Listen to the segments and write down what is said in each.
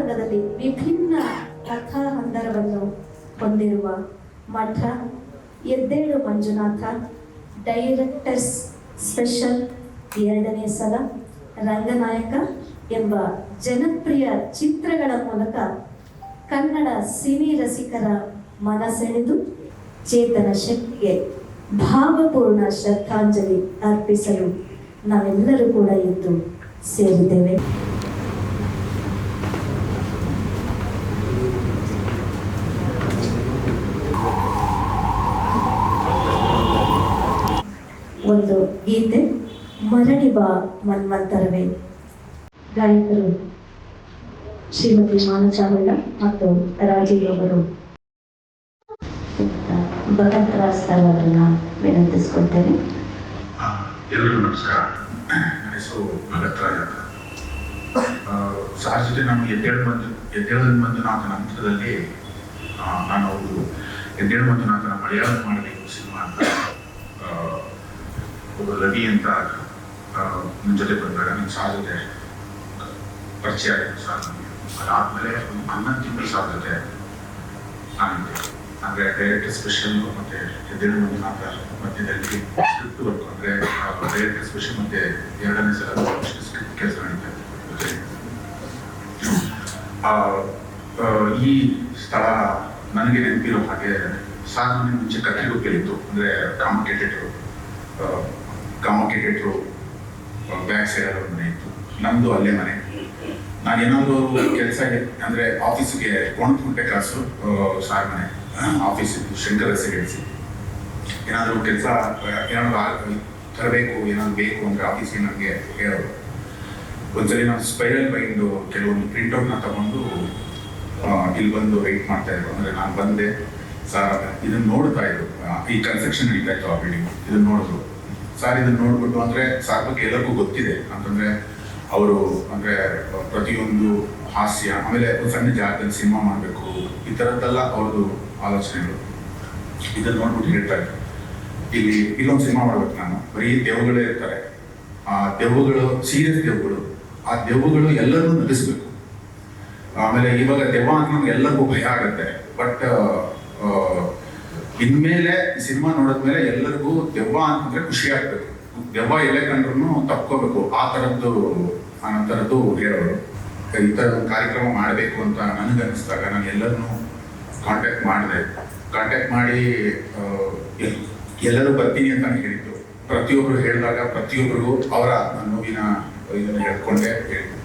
ಚಿತ್ರರಂಗದಲ್ಲಿ ವಿಭಿನ್ನ ಕಥಾ ಹಂದರವನ್ನು ಹೊಂದಿರುವ ಮಠ ಎದ್ದೇಳು ಮಂಜುನಾಥ ಡೈರೆಕ್ಟರ್ಸ್ ಸ್ಪೆಷಲ್ 2ನೇ ಸಲ ರಂಗನಾಯಕ ಎಂಬ ಜನಪ್ರಿಯ ಚಿತ್ರಗಳ ಮೂಲಕ ಕನ್ನಡ ಸಿನಿ ರಸಿಕರ ಮನಸೆಳೆದು ಚೇತನ ಶಕ್ತಿಗೆ ಭಾವಪೂರ್ಣ ಶ್ರದ್ಧಾಂಜಲಿ ಅರ್ಪಿಸಲು ನಾವೆಲ್ಲರೂ ಕೂಡ ಇದ್ದು ಸೇರಿದ್ದೇವೆ. ಒಂದು ಗೀತೆ ಮರಳಿ ಬಾ ಮನ್ವಂತರವೇ. ಗಾಯಕರು ಶ್ರೀಮತಿ ಮಾನಚಾವಳ್ಳ ಮತ್ತು ರಾಜೀವ್ ಅವರು ಭಗತ್ ರಾಜ್ ಸರ್ ಅವರನ್ನ ವಿನಂತಿಸ್ಕೊಳ್ತೇನೆ. ಎಲ್ಲರಿಗೂ ನಮಸ್ಕಾರ. ನನ್ನ ಹೆಸರು ಭಗತ್ ರಾಜ್ ಅಂತ. ಸಹಜತೆ ನಾನು ಎದ್ದೇಳು ಮಂಜುನಾಥನ ಹಂತದಲ್ಲಿ ನಾನು ಅವರು ಎದ್ದೇಳು ಮಂಜುನಾಥನ ಮಲಯಾಳ ಮಾಡಬೇಕು ಸಿನಿಮಾ ಅಂತ ಒಬ್ಬ ರವಿ ಅಂತ ನನ್ನ ಜೊತೆ ಬಂದಾಗ ನನ್ನ ಸಾಧ್ಯತೆ ಪರಿಚಯ ಆಗಿತ್ತು ಸರ್. ನನಗೆ ಅದಾದ್ಮೇಲೆ ಒಂದು 11 ತಿಂಗಳ ಸಾಧ್ಯತೆ ನಾನಿದ್ದೆ. ಅಂದರೆ ಡೈರೆಕ್ಟರ್ ಸ್ಪೆಷಲ್ ಮತ್ತು ಎದ್ದೇಳು ಮಂಜುನಾಥ ಮಧ್ಯದಲ್ಲಿ ಸ್ಕ್ರಿಪ್ಟ್ ವರ್ಕ್, ಅಂದರೆ ಡೈರೆಕ್ಟರ್ ಸ್ಪೆಷಲ್ ಮತ್ತು 2ನೇ ಸಲ ಸ್ಕ್ರಿಪ್ಟ್ ಕೆಲಸ ನಡೀತಾ ಇತ್ತು. ಈ ಸ್ಥಳ ನನಗೆ ನೆನಪಿರೋ ಹಾಗೆ ಸಾರ್ ನನಗೆ ಮುಂಚೆ ಕಥೆಗೂ ಕೇಳಿತ್ತು. ಅಂದರೆ ಕಾಮಕೇಟೆಟ್ರು ಬ್ಯಾಕ್ ಸೈಡಲ್ಲಿ ಒಂದು ಮನೆ ಇತ್ತು, ನಮ್ಮದು ಅಲ್ಲೇ ಮನೆ. ನಾನು ಏನಾದರೂ ಕೆಲಸ ಅಂದರೆ ಆಫೀಸಿಗೆ ಕೋಣಕುಂಟೆ ಕ್ರಾಸು ಸಾರ್ ಮನೆ ಆಫೀಸ್ ಇತ್ತು, ಶಂಕರ್ ರೆಸಿಡೆನ್ಸಿ. ಏನಾದರೂ ಕೆಲಸ ಏನಾದರೂ ತರಬೇಕು, ಏನಾದ್ರು ಬೇಕು ಅಂದರೆ ಆಫೀಸಿಗೆ ನನಗೆ ಹೇಳೋರು. ಒಂದ್ಸಲಿ ನಾನು ಸ್ಪೈರಲ್ ಬೈಂಡು ಕೆಲವೊಂದು ಪ್ರಿಂಟೌಟ್ನ ತಗೊಂಡು ಇಲ್ಲಿ ಬಂದು ವೆಯ್ಟ್ ಮಾಡ್ತಾ ಇದ್ರು. ಅಂದರೆ ನಾನು ಬಂದೆ, ಸಾರ್ ಇದನ್ನು ನೋಡ್ತಾ ಇದ್ರು. ಈ ಕನ್ಸ್ಟ್ರಕ್ಷನ್ ನಡೀತಾ ಇತ್ತು ಆ ಬಿಲ್ಡಿಂಗ್. ಇದನ್ನು ನೋಡಿದ್ರು ಸಾರ್. ಇದನ್ನು ನೋಡ್ಬಿಟ್ಟು ಅಂದರೆ ಸಾರ್ ಬಗ್ಗೆ ಎಲ್ಲರಿಗೂ ಗೊತ್ತಿದೆ ಅಂತಂದರೆ ಅವರು ಅಂದರೆ ಪ್ರತಿಯೊಂದು ಹಾಸ್ಯ, ಆಮೇಲೆ ಒಂದು ಸಣ್ಣ ಜಾಗದಲ್ಲಿ ಸಿನಿಮಾ ಮಾಡಬೇಕು, ಈ ಥರದ್ದೆಲ್ಲ ಅವ್ರದ್ದು ಆಲೋಚನೆಗಳು. ಇದನ್ನು ನೋಡ್ಬಿಟ್ಟು ಹೇಳ್ತಾರೆ, ಇಲ್ಲೊಂದು ಸಿನಿಮಾ ಮಾಡ್ಬೇಕು ನಾನು. ಬರೀ ದೆವ್ವಗಳೇ ಇರ್ತಾರೆ, ಆ ದೆವ್ವಗಳು ಸೀರಿಯಸ್ ದೆವ್ವಗಳು, ಆ ದೆವ್ವಗಳು ಎಲ್ಲರೂ ನಗಿಸ್ಬೇಕು. ಆಮೇಲೆ ಇವಾಗ ದೆವ್ವ ಅಂತ ನಮ್ಗೆ ಎಲ್ಲರಿಗೂ ಭಯ ಆಗುತ್ತೆ. ಬಟ್ ಇನ್ಮೇಲೆ ಈ ಸಿನಿಮಾ ನೋಡಿದ್ಮೇಲೆ ಎಲ್ಲರಿಗೂ ದೆವ್ವ ಅಂತಂದ್ರೆ ಖುಷಿ ಆಗ್ಬೇಕು. ದೆವ್ವ ಎಲ್ಲೇ ಕಂಡ್ರು ತಪ್ಕೋಬೇಕು, ಆ ಥರದ್ದು ಹೇಳೋರು. ಈ ಥರ ಒಂದು ಕಾರ್ಯಕ್ರಮ ಮಾಡಬೇಕು ಅಂತ ನನಗೆ ಅನಿಸ್ದಾಗ ನಾನು ಎಲ್ಲರನ್ನೂ ಕಾಂಟ್ಯಾಕ್ಟ್ ಮಾಡಿ ಎಲ್ಲರೂ ಬರ್ತೀನಿ ಅಂತ ನಾನು ಹೇಳಿದ್ದು. ಪ್ರತಿಯೊಬ್ಬರು ಹೇಳಿದಾಗ ಪ್ರತಿಯೊಬ್ಬರಿಗೂ ಅವರ ನೋವಿನ ಇದನ್ನು ಹೇಳ್ಕೊಂಡೆ ಹೇಳಿದ್ರು.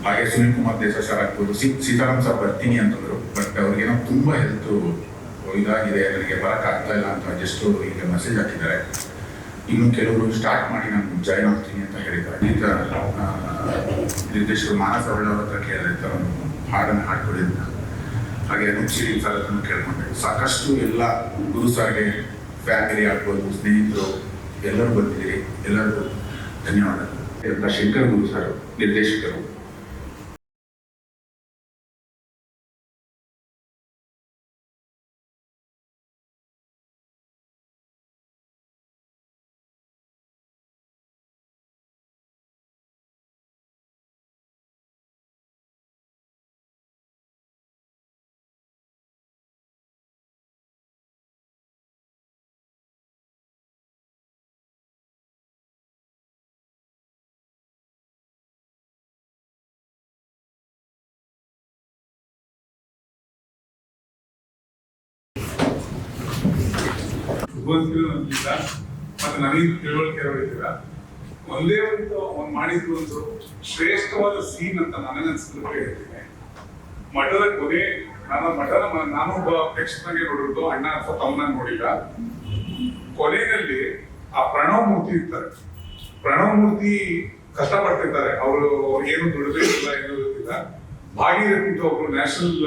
ಹಾಗೆ ಸುನೀಲ್ ಕುಮಾರ್ ದೇಸಾಯಿ ಸರ್ ಆಗ್ಬೋದು, ಸೀತಾರಾಮ್ ಸರ್ ಬರ್ತೀನಿ ಅಂತಂದ್ರು. ಬಟ್ ಅವ್ರಿಗೇನೋ ತುಂಬ ಹೆಲ್ತ್ ಇದಾಗಿದೆ, ನನಗೆ ಬರೋಕ್ಕಾಗ್ತಾ ಇಲ್ಲ ಅಂತ ಜಸ್ಟ್ ಈಗ ಮೆಸೇಜ್ ಹಾಕಿದ್ದಾರೆ. ಇನ್ನು ಕೆಲವರು ಸ್ಟಾರ್ಟ್ ಮಾಡಿ ನಾನು ಜಾಯ್ನ್ ಆಗ್ತೀನಿ ಅಂತ ಹೇಳಿದ್ದಾರೆ. ಈಗ ನಿರ್ದೇಶಕರು ಮಾನಸ ಅವಳ ಹತ್ರ ಕೇಳಿದ್ರೆ ಒಂದು ಹಾಡನ್ನು ಹಾಡ್ಕೊಡಿ ಅಂತ. ಹಾಗೆ ನುಚ್ಚಿರಿ ಸರ್ ಹತ್ರ ಕೇಳ್ಕೊಂಡೆ. ಸಾಕಷ್ಟು ಎಲ್ಲ ಗುರು ಸಾರ್ಗೆ ಫ್ಯಾಮಿಲಿ ಆಗ್ಬೋದು, ಸ್ನೇಹಿತರು ಎಲ್ಲರೂ ಬಂದಿದ್ದೀರಿ. ಎಲ್ಲರಿಗೂ ಧನ್ಯವಾದಗಳು. ಶಂಕರ್ ಗುರು ಸರ್ ನಿರ್ದೇಶಕರು. ಮತ್ತೆ ನನಗೆ ತಿಳುವಳಿಕೆ ಇದ್ದೀರಾ. ಒಂದೇ ಒಂದು ಮಾಡಿದ್ದು ಒಂದು ಶ್ರೇಷ್ಠವಾದ ಸೀನ್ ಅಂತ ನನಗನ್ಸಿದ್ರೆ ಹೇಳ್ತೀನಿ. ಮಠದ ಕೊನೆ ನಾನೊಬ್ಬ ಪ್ರೇಕ್ಷಕನಾಗೆ ನೋಡಿದ್ದು, ಅಣ್ಣ ಅಥವಾ ತಮ್ಮನ ನೋಡಿಲ್ಲ. ಕೊನೆಯಲ್ಲಿ ಆ ಪ್ರಣವ್ ಮೂರ್ತಿ ಇರ್ತಾರೆ. ಪ್ರಣವ್ ಮೂರ್ತಿ ಕಷ್ಟಪಡ್ತಿರ್ತಾರೆ, ಅವರು ಏನು ದುಡಿದಿಲ್ಲ, ಏನು ಗೊತ್ತಿಲ್ಲ. ಭಾಗೀರಥಿ ಅಂತ ಒಬ್ರು ನ್ಯಾಷನಲ್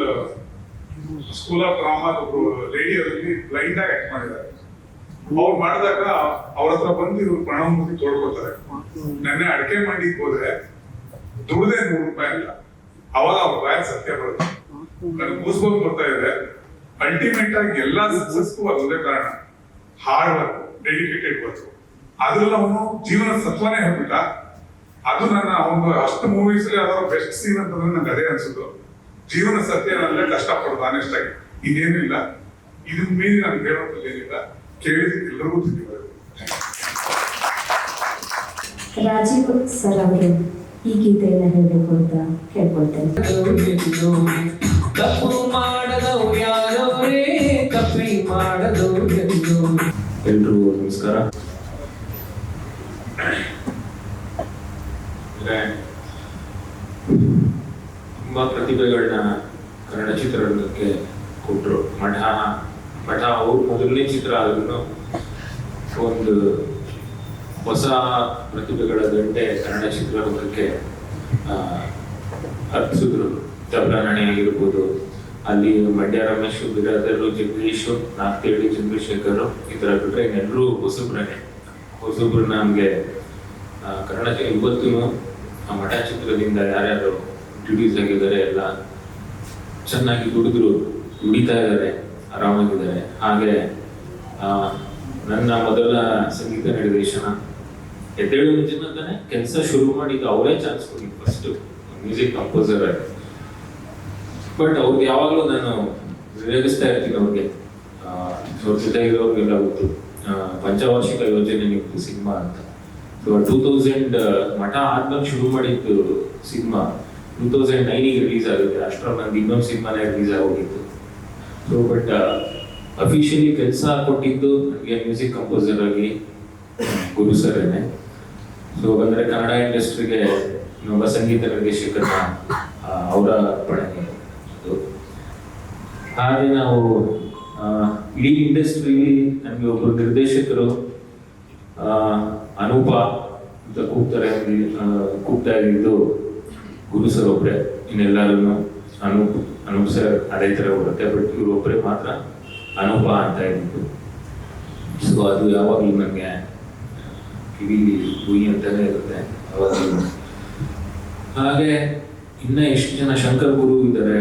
ಸ್ಕೂಲ್ ಆಫ್ ಡ್ರಾಮಾ ಒಬ್ರು ಲೇಡಿ ಅವರಲ್ಲಿ ಬ್ಲೈಂಡ್ ಆಗಿ ಆಕ್ಟ್ ಮಾಡಿದ್ದಾರೆ. ಅವ್ರು ಮಾಡಿದಾಗ ಅವ್ರ ಹತ್ರ ಬಂದು ಇವ್ರು ಪ್ರಣವ್ ಮೂರ್ತಿ ತೋಡ್ಕೊತಾರೆ. ನೆನ್ನೆ ಅಡಿಕೆ ಮಂಡಿಗೆ ಹೋದ್ರೆ ದುಡ್ದೇ ₹100 ಇಲ್ಲ. ಅವಾಗ ಅವ್ರ ಬಾಯ ಸತ್ಯ ಬರುತ್ತೆ. ನನಗೆ ಕೂಸ್ಕೊಂಡು ಬರ್ತಾ ಇದೆ. ಅಲ್ಟಿಮೇಟ್ ಆಗಿ ಎಲ್ಲಾ ಸಕ್ಸಸ್ಗೂ ಅದೊಂದೇ ಕಾರಣ, ಹಾರ್ಡ್ ವರ್ಕ್, ಡೆಡಿಕೇಟೆಡ್ ವರ್ಕ್. ಅದ್ರಲ್ಲಿ ಅವನು ಜೀವನ ಸತ್ವನೇ ಹೇಳ್ಬಿಟ್ಟ. ಅದು ನನ್ನ ಒಂದು ಅಷ್ಟು ಮೂವೀಸ್ ಅದರ ಬೆಸ್ಟ್ ಸೀನ್ ಅಂತಂದ್ರೆ ನಂಗೆ ಅದೇ ಅನ್ಸುದು. ಜೀವನ ಸತ್ಯ ಏನಂದ್ರೆ ಕಷ್ಟಪಡೋದು ಆನೆಸ್ಟ್ ಆಗಿ, ಇನ್ನೇನು ಇಲ್ಲ. ಇದನ್ನ ಮೀರಿ ನಾನು ಹೇಳೋದು ಏನಿಲ್ಲ. ಕೇಳಿದ್ರೆ ಎಲ್ಲರಿಗೂ ಧನ್ಯವಾದ. ರಾಜೀವ್ ಸರ್ ಅವರು ಈ ಗೀತೆಯನ್ನು ಹೇಳಬೇಕು ಅಂತ ಕೇಳ್ಕೊಳ್ತೇನೆ. ತಪ್ಪು ಮಾಡದವು ಯಾರವರೇ ತಪ್ಪಿ ಮಾಡದವು ಎಲ್ರಿಗೂ ನಮಸ್ಕಾರ. ತುಂಬಾ ಪ್ರತಿಭೆಗಳನ್ನ ಕನ್ನಡ ಚಿತ್ರರಂಗಕ್ಕೆ ಕೊಟ್ಟರು. ಮಠ ಅವ್ರ ಮೊದಲನೇ ಚಿತ್ರ ಆದ್ರೂ ಒಂದು ಹೊಸ ಪ್ರತಿಭೆಗಳ ಗಂಟೆ ಕನ್ನಡ ಚಿತ್ರರಂಗಕ್ಕೆ ಅರ್ಪಿಸಿದ್ರು. ತಬ್ಲಾನಣಿ ಆಗಿರ್ಬೋದು, ಅಲ್ಲಿ ಮಂಡ್ಯ ರಮೇಶ್, ಬಿರಾದರು, ಜಗದೀಶ್, ನಾಗ್ತೇಳಿ, ಚಂದ್ರಶೇಖರ್, ಈ ತರ ಬಿಟ್ರೆ ಇನ್ನೆಲ್ಲರೂ ಹೊಸಬ್ರು ನಮ್ಗೆ ಕನ್ನಡ ಇವತ್ತು ಆ ಮಠ ಚಿತ್ರದಿಂದ ಯಾರ್ಯಾರು ಇಂಟ್ರೊಡ್ಯೂಸ್ ಆಗಿದ್ದಾರೆ ಎಲ್ಲ ಚೆನ್ನಾಗಿ ದುಡಿತಾ ಇದ್ದಾರೆ, ಆರಾಮಾಗಿದ್ದಾರೆ. ಹಾಗೆ ನನ್ನ ಮೊದಲ ಸಂಗೀತ ನಿರ್ದೇಶನ ಎದ್ದೇಳು ಮುಂಚಿನ ಅಂತಾನೆ ಕೆಲಸ ಶುರು ಮಾಡಿದ್ದು ಅವರೇ ಚಾನ್ಸ್ ಕೊಡಿ ಫಸ್ಟ್ ಮ್ಯೂಸಿಕ್ ಕಂಪೋಸರ್ ಆಗಿ. ಬಟ್ ಅವ್ರಿಗೆ ಯಾವಾಗಲೂ ನಾನು ವಿರೋಧಿಸ್ತಾ ಇರ್ತೀನಿ ಅವ್ರಿಗೆ. ಅವ್ರ ಜೊತೆ ಇರೋರಿಗೆಲ್ಲ ಗೊತ್ತು, ಪಂಚವಾರ್ಷಿಕ ಯೋಜನೆ ನಿಮ್ದು ಸಿನಿಮಾ ಅಂತ. ಸೊ 2000 ಮಠ ಆದ್ಮೇಲೆ ಶುರು ಮಾಡಿದ್ದು ಸಿನಿಮಾ 2009 ರಿಲೀಸ್ ಆಗುತ್ತೆ. ಅಷ್ಟರಲ್ಲಿ ನಂದು ಇನ್ನೊಂದು ಸಿನಿಮಾನೇ ರಿಲೀಸ್ ಆಗೋಗಿತ್ತು. ಸೊ ಬಟ್ ಅಫಿಷಿಯಲಿ ಕೆಲಸ ಕೊಟ್ಟಿದ್ದು ನನಗೆ ಮ್ಯೂಸಿಕ್ ಕಂಪೋಸರ್ ಆಗಿ ಗುರು ಸರೇನೆ. ಸೊ ಅಂದ್ರೆ ಕನ್ನಡ ಇಂಡಸ್ಟ್ರಿಗೆ ಇನ್ನೊಬ್ಬ ಸಂಗೀತ ನಿರ್ದೇಶಕರನ್ನ ಅವರ ಅರ್ಪಣೆ ಅದು. ಹಾಗೆ ನಾವು ಇಡೀ ಇಂಡಸ್ಟ್ರಿಲಿ ನಮಗೆ ಒಬ್ಬರು ನಿರ್ದೇಶಕರು ಅನೂಪ ಅಂತ ಕೂಗ್ತಾ ಇದ್ದು ಗುರು ಸರ್ ಒಬ್ಬರೇ. ಇನ್ನೆಲ್ಲರೂ ಅನೂಪ್ ಸರ್ ಅದೇ ಥರ ಬರುತ್ತೆ, ಬಟ್ ಇವ್ರು ಒಬ್ಬರೇ ಮಾತ್ರ ಅನೂಪ ಅಂತ ಇದ್ದು. ಸೊ ಅದು ಯಾವಾಗಲೂ ನನಗೆ ಕಿವಿಲಿ ಹುಯಿ ಅಂತಾನೆ ಇರುತ್ತೆ ಯಾವಾಗಲೂ. ಹಾಗೆ ಇನ್ನ ಎಷ್ಟು ಜನ ಶಂಕರ್ ಗುರು ಇದ್ದಾರೆ,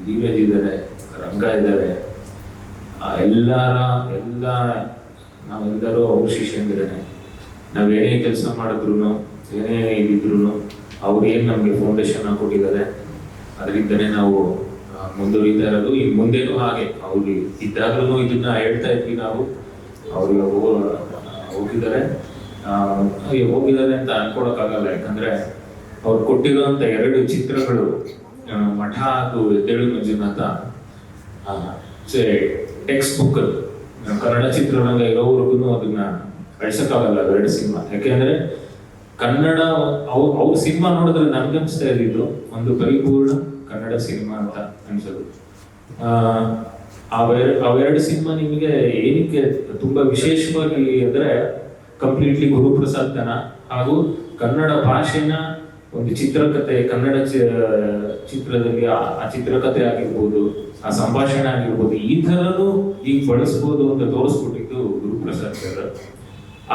ಧೀರಜ್ ಇದ್ದಾರೆ, ರಂಗ ಇದ್ದಾರೆ, ಎಲ್ಲ ನಾವೆಲ್ಲರೂ ಅವ್ರ ಶಿಷ್ಯಂದಿರೇನೆ. ನಾವೇನೇ ಕೆಲಸ ಮಾಡಿದ್ರು, ಏನೇ ಇದ್ದಿದ್ರು ಅವ್ರು ಏನು ನಮಗೆ ಫೌಂಡೇಶನ್ ಕೊಟ್ಟಿದ್ದಾರೆ, ಅದರಿಂದನೇ ನಾವು ಮುಂದುವರಿತಾ ಇರೋದು. ಇನ್ನು ಮುಂದೇನು ಹಾಗೆ ಅವ್ರಿಗೆ ಇದ್ದಾಗಲೂ ಇದನ್ನ ಹೇಳ್ತಾ ಇದ್ವಿ ನಾವು. ಅವ್ರಿಗೆ ಹೋಗಿದ್ದಾರೆ ಅಂತ ಅನ್ಕೊಳಕ್ಕಾಗಲ್ಲ. ಯಾಕಂದ್ರೆ ಅವ್ರು ಕೊಟ್ಟಿರುವಂತ 2 ಚಿತ್ರಗಳು ಮಠ ಹಾಗೂ ಎದ್ದೇಳು ಮಂಜುನಾಥ ಟೆಕ್ಸ್ಟ್ ಬುಕ್. ಕನ್ನಡ ಚಿತ್ರರಂಗ ಇರೋವರೆಗೂ ಅದನ್ನ ಅಳಿಸಕ್ಕಾಗಲ್ಲ 2 ಸಿನಿಮಾ. ಯಾಕೆಂದ್ರೆ ಕನ್ನಡ ಅವ್ರ ಸಿನಿಮಾ ನೋಡಿದ್ರೆ ನನ್ಗನ್ಸ್ತಾ ಇದ್ದಿದ್ದು ಒಂದು ಪರಿಪೂರ್ಣ ಕನ್ನಡ ಸಿನಿಮಾ ಅಂತ ಅನ್ಸೋದು. ಅವೆರಡು ಸಿನಿಮಾ ನಿಮಗೆ ಏನಕ್ಕೆ ತುಂಬಾ ವಿಶೇಷವಾಗಿ ಅಂದ್ರೆ ಕಂಪ್ಲೀಟ್ಲಿ ಗುರುಪ್ರಸಾದ್ನ ಹಾಗೂ ಕನ್ನಡ ಭಾಷೆನ ಒಂದು ಚಿತ್ರಕಥೆ, ಕನ್ನಡ ಚಿತ್ರದಲ್ಲಿ ಆ ಚಿತ್ರಕಥೆ ಆಗಿರ್ಬೋದು, ಆ ಸಂಭಾಷಣೆ ಆಗಿರ್ಬೋದು, ಈ ಥರನೂ ಈಗ ಬಳಸ್ಬೋದು ಅಂತ ತೋರಿಸ್ಕೊಟ್ಟಿದ್ದು ಗುರುಪ್ರಸಾದ್ ಸರ್.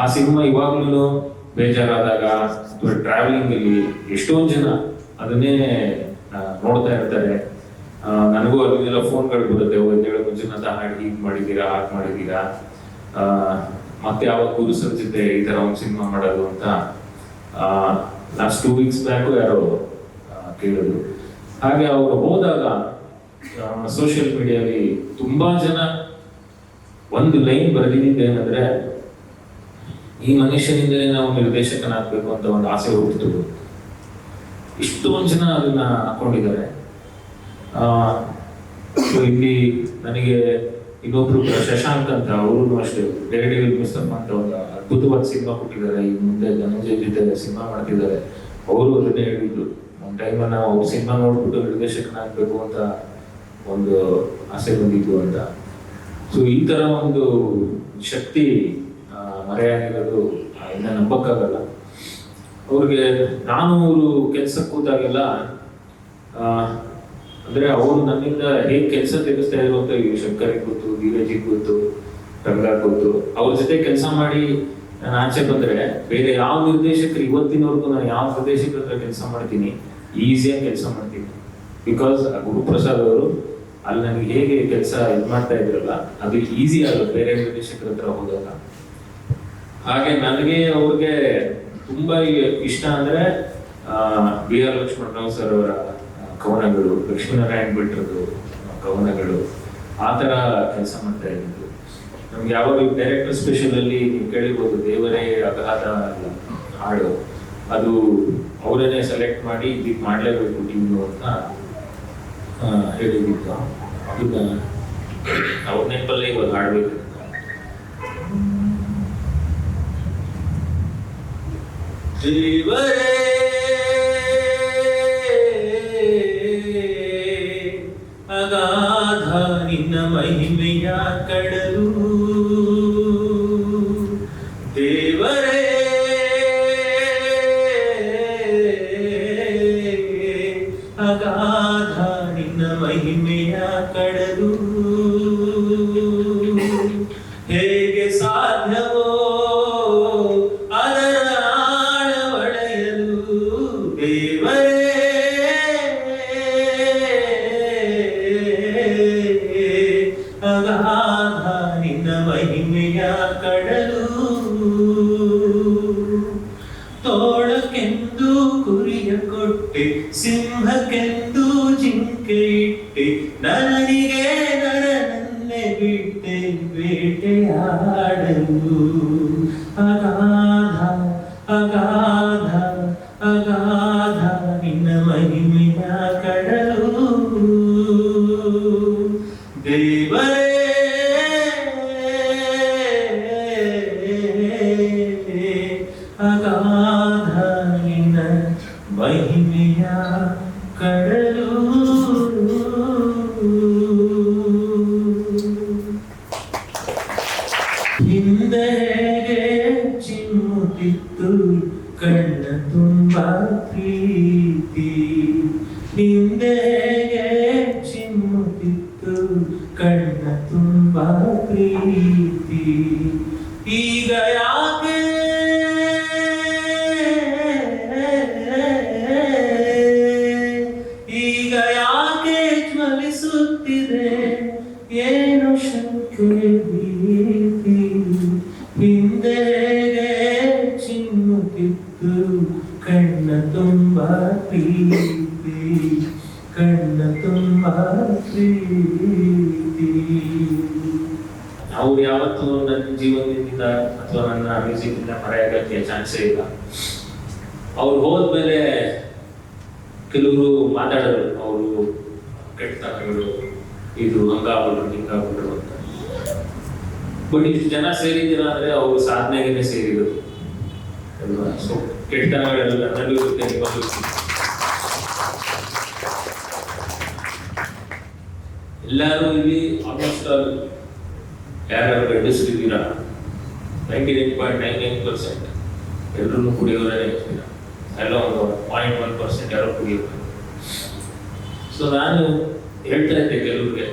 ಆ ಸಿನಿಮಾ ಇವಾಗ್ಲೂ ಬೇಜಾರಾದಾಗ ಅಥವಾ ಟ್ರಾವೆಲಿಂಗ್ ಅಲ್ಲಿ ಎಷ್ಟೊಂದು ಜನ ಅದನ್ನೇ ನೋಡ್ತಾ ಇರ್ತಾರೆ. ನನಗೂ ಅದನ್ನೆಲ್ಲ ಫೋನ್ಗಳು ಬರುತ್ತೆ, ಎದ್ದೇಳು ಮಂಜುನಾಥ ಹಾಡು ಹೀಗೆ ಮಾಡಿದ್ದೀರಾ, ಹಾಗೆ ಮಾಡಿದ್ದೀರಾ, ಮತ್ತೆ ಯಾವಾಗ ಗುರು ಸರ್ ಜೊತೆ ಈ ತರ ಒಂದು ಸಿನಿಮಾ ಮಾಡೋದು ಅಂತ ಲಾಸ್ಟ್ 2 weeks ಬ್ಯಾಕು ಯಾರೋ ಕೇಳಿದ್ರು. ಹಾಗೆ ಅವರು ಹೋದಾಗ ಸೋಷಿಯಲ್ ಮೀಡಿಯಾದಲ್ಲಿ ತುಂಬಾ ಜನ ಒಂದು ಲೈನ್ ಬರೆದಿದ್ದು ಏನಂದ್ರೆ, ಈ ಮನುಷ್ಯನಿಂದಲೇ ನಾವು ನಿರ್ದೇಶಕನಾಗಬೇಕು ಅಂತ ಒಂದು ಆಸೆ ಹುಟ್ಟಿತು. ಇಷ್ಟೊಂದು ಜನ ಅದನ್ನ ಹಾಕೊಂಡಿದ್ದಾರೆ. ಇಲ್ಲಿ ನನಗೆ ಇನ್ನೊಬ್ರು ಶಶಾಂಕ್ ಅಂತ, ಅವರು ಅಷ್ಟೇ ಡೇರ್ಡೆವಿಲ್ ಮುಸ್ತಫ ಅಂತ ಒಂದು ಅದ್ಭುತವಾದ ಸಿನಿಮಾ ಕೊಟ್ಟಿದ್ದಾರೆ. ಈ ಮುಂದೆ ಧನಂಜಯ್ ಜೊತೆ ಸಿನಿಮಾ ಮಾಡ್ತಿದ್ದಾರೆ. ಅವರು ಅದನ್ನೇ ಹೇಳಿದ್ರು, ಒಂದು ಟೈಮ್ ನಾವು ಅವ್ರ ಸಿನಿಮಾ ನೋಡ್ಬಿಟ್ಟು ನಿರ್ದೇಶಕನಾಗಬೇಕು ಅಂತ ಒಂದು ಆಸೆ ಬಂದಿದ್ದು ಅಂತ. ಸೊ ಈ ತರ ಒಂದು ಶಕ್ತಿ ಮರೆಯಾಗಿರೋದು ಇನ್ನ ನಂಬಕ್ಕಾಗಲ್ಲ. ಅವ್ರಿಗೆ ನಾನು ಅವರು ಕೆಲ್ಸಕ್ಕೆ ಕೂತಾಗೆಲ್ಲ ಅಂದ್ರೆ ಅವರು ನನ್ನಿಂದ ಹೇಗೆ ಕೆಲಸ ತೆಗೆಸ್ತಾ ಇದ್ರು ಅಂತ ಶಂಕರಿಗೆ ಗೊತ್ತು, ಧೀರಜಿಗೆ ಗೊತ್ತು, ರಂಗ ಗೊತ್ತು. ಅವ್ರ ಜೊತೆ ಕೆಲಸ ಮಾಡಿ ನಾನು ಆಚೆ ಬಂದ್ರೆ ಬೇರೆ ಯಾವ ನಿರ್ದೇಶಕರು ಇವತ್ತಿನವರೆಗೂ ನಾನು ಯಾವ ನಿರ್ದೇಶಕರ ಹತ್ರ ಕೆಲಸ ಮಾಡ್ತೀನಿ ಈಸಿಯಾಗಿ ಕೆಲಸ ಮಾಡ್ತೀನಿ. ಬಿಕಾಸ್ ಗುರುಪ್ರಸಾದ್ ಅವರು ಅಲ್ಲಿ ನನಗೆ ಹೇಗೆ ಕೆಲಸ ಇದು ಮಾಡ್ತಾ ಇದ್ರಲ್ಲ, ಅದು ಈಸಿ ಆಗುತ್ತೆ ಬೇರೆ ನಿರ್ದೇಶಕರ ಹತ್ರ ಹೋದಾಗ. ಹಾಗೆ ನನಗೆ ಅವ್ರಿಗೆ ತುಂಬಾ ಇಷ್ಟ ಅಂದ್ರೆ ಬಿ ಆರ್ ಲಕ್ಷ್ಮಣರಾವ್ ಸರ್ ಅವರ ಕವನಗಳು, ಲಕ್ಷ್ಮೀನಾರಾಯಣ ಭಟ್ರದ್ದು ಕವನಗಳು, ಆ ಥರ ಕೆಲಸ ಮಾಡ್ತಾ ಇದ್ದಿದ್ದು. ನಮ್ಗೆ ಯಾವಾಗ ಡೈರೆಕ್ಟರ್ ಸ್ಪೆಷಲಲ್ಲಿ ನೀವು ಕೇಳಿರ್ಬೋದು, ದೇವರೇ ಅಗಾಧ ಹಾಡು, ಅದು ಅವರನ್ನೇ ಸೆಲೆಕ್ಟ್ ಮಾಡಿ ಇದಕ್ಕೆ ಮಾಡಲೇಬೇಕು ಟೀಮು ಅಂತ ಹೇಳಿದ್ದಿತ್ತು. ಅದನ್ನ ಅವ್ರ ನೆನಪಲ್ಲೇ ಇವಾಗ ಹಾಡ್ಬೇಕು. ದೇವರೇ ಅಗಾಧ ನಿನ್ನ ಮಹಿಮೆಯ ಕಡಲು, ದೇವರೇ ಅಗಾಧ ನಿನ್ನ ಮಹಿಮೆಯ ಕಡಲು, ಹೇಗೆ ಸಾಧ್ಯವೋ ಅದರ ಆಳವಳೆಯಲು, ದೇವರೇ ಅಗಾಧ ನಿನ್ನ ಮಹಿಮೆಯ ಕಡಲು, ತೋಳಕ್ಕೆಂದು ಕುರಿಯ ಕೊಟ್ಟೆ, ಸಿಂಹಕ್ಕೆಂದು ಜಿಂಕೆ ಇಟ್ಟೆ, ನನಗೆ ನರನನ್ನೇ ಬಿಟ್ಟೆ ಬೇಟೆಯಾಡಲು, ಅಗಾಧ ಅಗಾಧ ಅಗಾಧ ನಿನ್ನ ಮಹಿಮೆಯ ಕಡಲು, ದೇವರೇ ಅಗಾಧ ನಿನ್ನ ಮಹಿಮೆಯ ಕಡಲು. ಹಿಂದೆ ಚಿಮ್ಮುತ್ತಿತ್ತು ಕಣ್ಣ ತುಂಬ ಪ್ರೀತಿ, ಹಿಂದೆ ಚಿಮ್ಮುತ್ತಿತ್ತು ಕಣ್ಣ ತುಂಬ ಪ್ರೀತಿ, ಈಗ ಯಾಕೆ ಈಗ ಯಾಕೆ ಜ್ವಲಿಸುತ್ತಿದೆ ಏನು ಶಂಕೆ ಭೀತಿ, ಹಿಂದೆ ಚಿಮ್ಮುತ್ತಿತ್ತು ಕಣ್ಣ ತುಂಬ ಪ್ರೀತಿ, ಕಣ್ಣ ತುಂಬ ಪ್ರೀತಿ. ಅವ್ರು ಯಾವತ್ತೂ ನನ್ನ ಜೀವನದಿಂದ ಅಥವಾ ನನ್ನ ಮ್ಯೂಸಿಕ್ನಿಂದ ಮರೆಯೋಕ್ಕೆ ಚಾನ್ಸೇ ಇಲ್ಲ. ಅವ್ರು ಹೋದ್ಮೇಲೆ ಕೆಲವರು ಮಾತಾಡೋರು, ಅವರು ಕೆಟ್ಟತನಗಳು, ಇದು ಹಂಗಾಗ್ಬಿಟ್ರು ಹಿಂಗಾಗ್ಬಿಟ್ರು ಅಂತ. ಬಟ್ ಇಷ್ಟು ಜನ ಸೇರಿದ್ದೀರ ಅಂದ್ರೆ ಅವರು ಸಾಧನೆಗೆ ಸೇರಿದ್ರು. ಸೊ ಕೆಟ್ಟತನಗಳೆಲ್ಲ ನನ್ನಲ್ಲೂ ಇರುತ್ತೆ, ನಿಮ್ಮಲ್ಲೂ ಇರುತ್ತೆ. ಎಲ್ಲರೂ ಇಲ್ಲಿ ಆಲ್ಮೋಸ್ಟ್ ಯಾರ್ಯಾರು ಗಂಡಸರಿದ್ದೀರಾ 99.99% ಎಲ್ಲರೂ ಕುಡಿಯೋರೇ ಇರ್ತೀರ, ಎಲ್ಲ ಒಂದು 0.1% ಯಾರೋ ಕುಡಿಯೋರು. ಸೊ ನಾನು ಹೇಳ್ತಾ ಇದ್ದೆ ಕೆಲವ್ರಿಗೆ,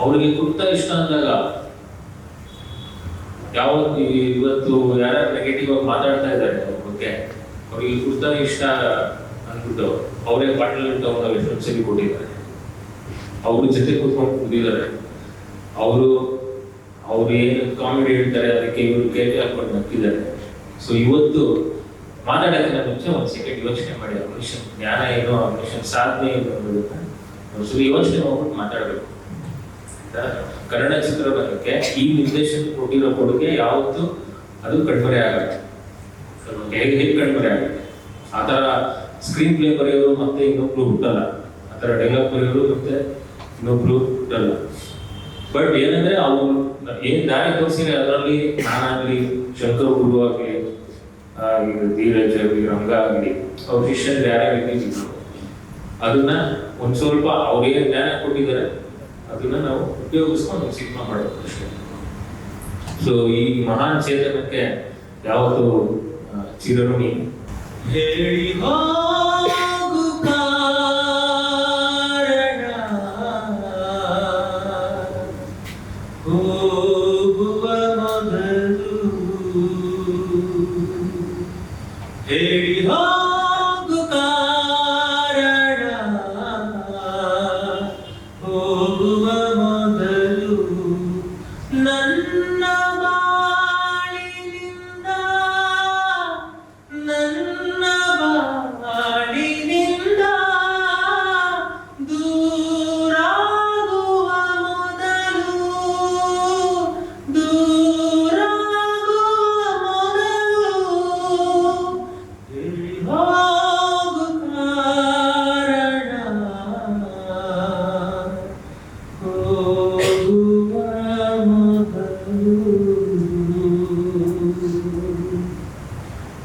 ಅವ್ರಿಗೆ ಕುಡ್ತಾ ಇಷ್ಟ ಅಂದಾಗ ಯಾವತ್ತು ಇವತ್ತು ಯಾರ್ಯಾರು ನೆಗೆಟಿವ್ ಆಗಿ ಮಾತಾಡ್ತಾ ಇದ್ದಾರೆ ಅವ್ರ ಬಗ್ಗೆ, ಅವ್ರಿಗೆ ಕುಡ್ತಾ ಇಷ್ಟ ಅಂದ್ಬಿಟ್ಟು ಅವರೇ ಬಾಟಲ್ ತಗೊಂಡು ಎಷ್ಟೊಂದು ಸರಿ ಕೊಟ್ಟಿದ್ದಾರೆ, ಅವ್ರ ಜೊತೆ ಕೂತ್ಕೊಂಡು ಕುಡಿದಿದ್ದಾರೆ, ಅವರು ಏನು ಕಾಮಿಡಿ ಹೇಳ್ತಾರೆ ಅದಕ್ಕೆ ಇವರು ಕೇಕೆ ಹಾಕೊಂಡು ನಕ್ಕಿದ್ದಾರೆ. ಸೊ ಇವತ್ತು ಮಾತಾಡೋದಕ್ಕಿಂತ ಮುಂಚೆ ಒಂದು ಸೆಕೆಂಡ್ ಯೋಚನೆ ಮಾಡಿ, ಆ ಮನುಷ್ಯನ ಜ್ಞಾನ ಏನು, ಆ ಮನುಷ್ಯನ ಸಾಧನೆ ಏನು ಅನ್ನೋದನ್ನ ಒಂದ್ಸರಿ ಯೋಚನೆ ಮಾಡ್ಬಿಟ್ಟು ಮಾತಾಡಬೇಕು. ಕನ್ನಡ ಚಿತ್ರರಂಗಕ್ಕೆ ಈ ನಿರ್ದೇಶನ ಕೊಟ್ಟಿರೋ ಕೊಡುಗೆ ಯಾವತ್ತು ಅದು ಕಣ್ಮರೆ ಆಗುತ್ತೆ. ಹೇಗೆ ಕಣ್ಮರೆ ಆಗುತ್ತೆ, ಆ ಥರ ಸ್ಕ್ರೀನ್ ಪ್ಲೇ ಬರೆಯೋರು ಮತ್ತೆ ಇನ್ನೊಬ್ರು ಹುಟ್ಟಲ್ಲ, ಆ ಥರ ಡೈಲಾಗ್ ಬರೆಯೋರು ಮತ್ತೆ ಇನ್ನೊಬ್ರು ಹುಟ್ಟಲ್ಲ. ಬಟ್ ಏನಂದ್ರೆ ಅವ್ರು ಏನ್ ದಾರಿ ತೋರಿಸಿದ್ರೆ ಅದರಲ್ಲಿ ನಾನಾಗ್ಲಿ, ಶಂಕರ್ ಗುರು ಆಗ್ಲಿ, ಧೀರಜ್ ಆಗ್ಲಿ, ರಂಗ ಆಗ್ಲಿ, ಅವ್ರ ಶಿಷ್ಯರು ಯಾರ್ಯಾರು ಇದ್ದಿದ್ರು ಅದನ್ನ ಒಂದ್ ಸ್ವಲ್ಪ ಅವ್ರು ಏನ್ ಜ್ಞಾನ ಕೊಟ್ಟಿದ್ದಾರೆ ಅದನ್ನ ನಾವು ಉಪಯೋಗಿಸ್ಕೊಂಡು ಸಿನಿಮಾ ಮಾಡೋದು ಅಷ್ಟೇ. ಸೊ ಈ ಮಹಾನ್ ಚೇತನಕ್ಕೆ ಯಾವತ್ತು ಚಿರಋಣಿ. ಹೇಳಿ ಹೋಗು ಕಾರಣ, ಹೋಗುವ ಮೊದಲು ಹೇಳಿ ಹೋಗು ಕಾರಣ, ಹೋಗುವ ಮೊದಲು ನನ್ನ ಬಾಳಿನಿಂದ, ನನ್ನ ಬಾಳಿನಿಂದ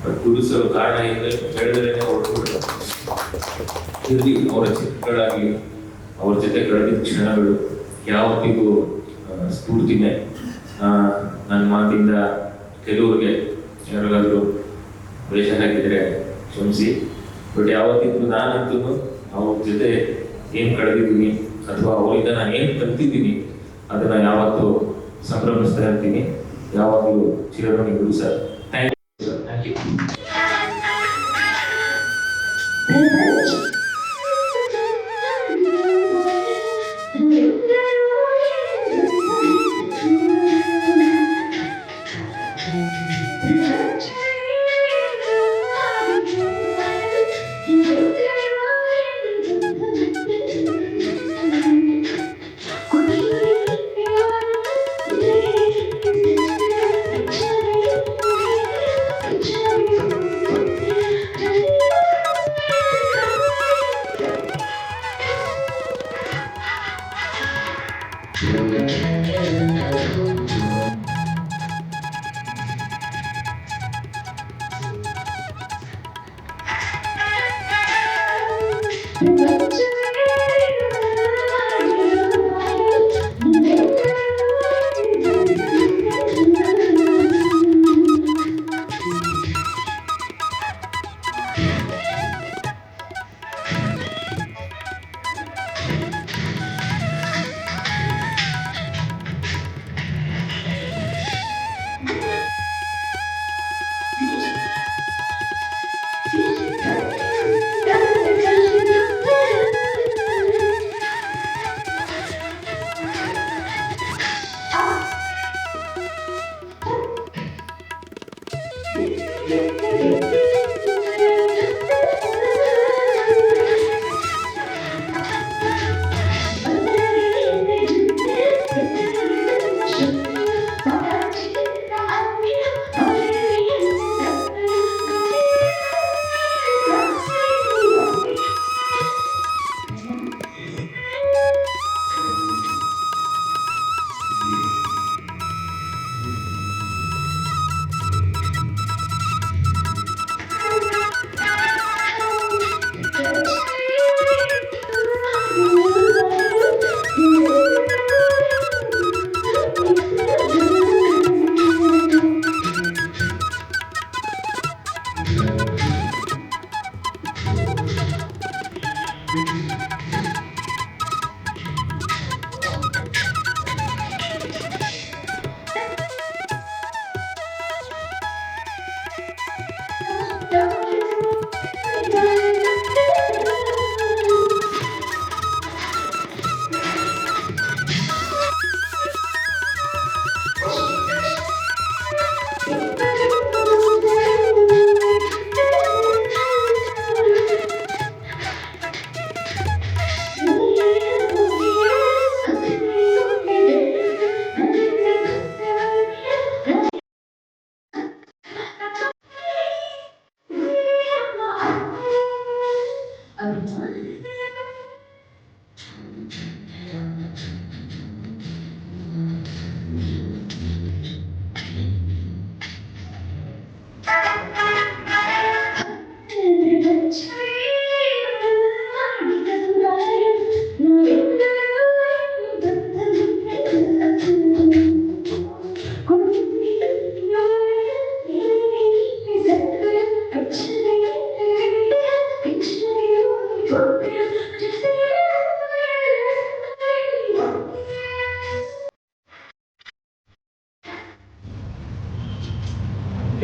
ಬಟ್ ಗುರುಸಲು ಕಾರಣ ಏನು ಹೇಳಿದ್ರೆ ಹೊರಟುಬಿಟ್ರು. ಇರಲಿ ಅವರ ಚಿತ್ರಗಳಾಗಲಿ ಅವ್ರ ಜೊತೆ ಕಳೆದಿದ್ದ ಕ್ಷಣಗಳು ಯಾವತ್ತಿಗೂ ಸ್ಫೂರ್ತಿನೇ. ನನ್ನ ಮಾತಿಂದ ಕೆಲವ್ರಿಗೆ ಯಾರಿಗಾದರೂ ವೇಷ ಹಾಕಿದರೆ ಕ್ಷಮಿಸಿ. ಬಟ್ ಯಾವತ್ತಿಗೂ ನಾನಂತೂ ಅವ್ರ ಜೊತೆ ಏನು ಕಳೆದಿದ್ದೀನಿ ಅಥವಾ ಅವರಿಂದ ನಾನು ಏನು ಕಲ್ತಿದ್ದೀನಿ ಅದನ್ನು ಯಾವತ್ತೂ ಸಂಭ್ರಮಿಸ್ತಾ ಇರ್ತೀನಿ. ಯಾವಾಗಲೂ ಚಿರಋಣಿ ಗುರು sir. Thank you sir. Thank you.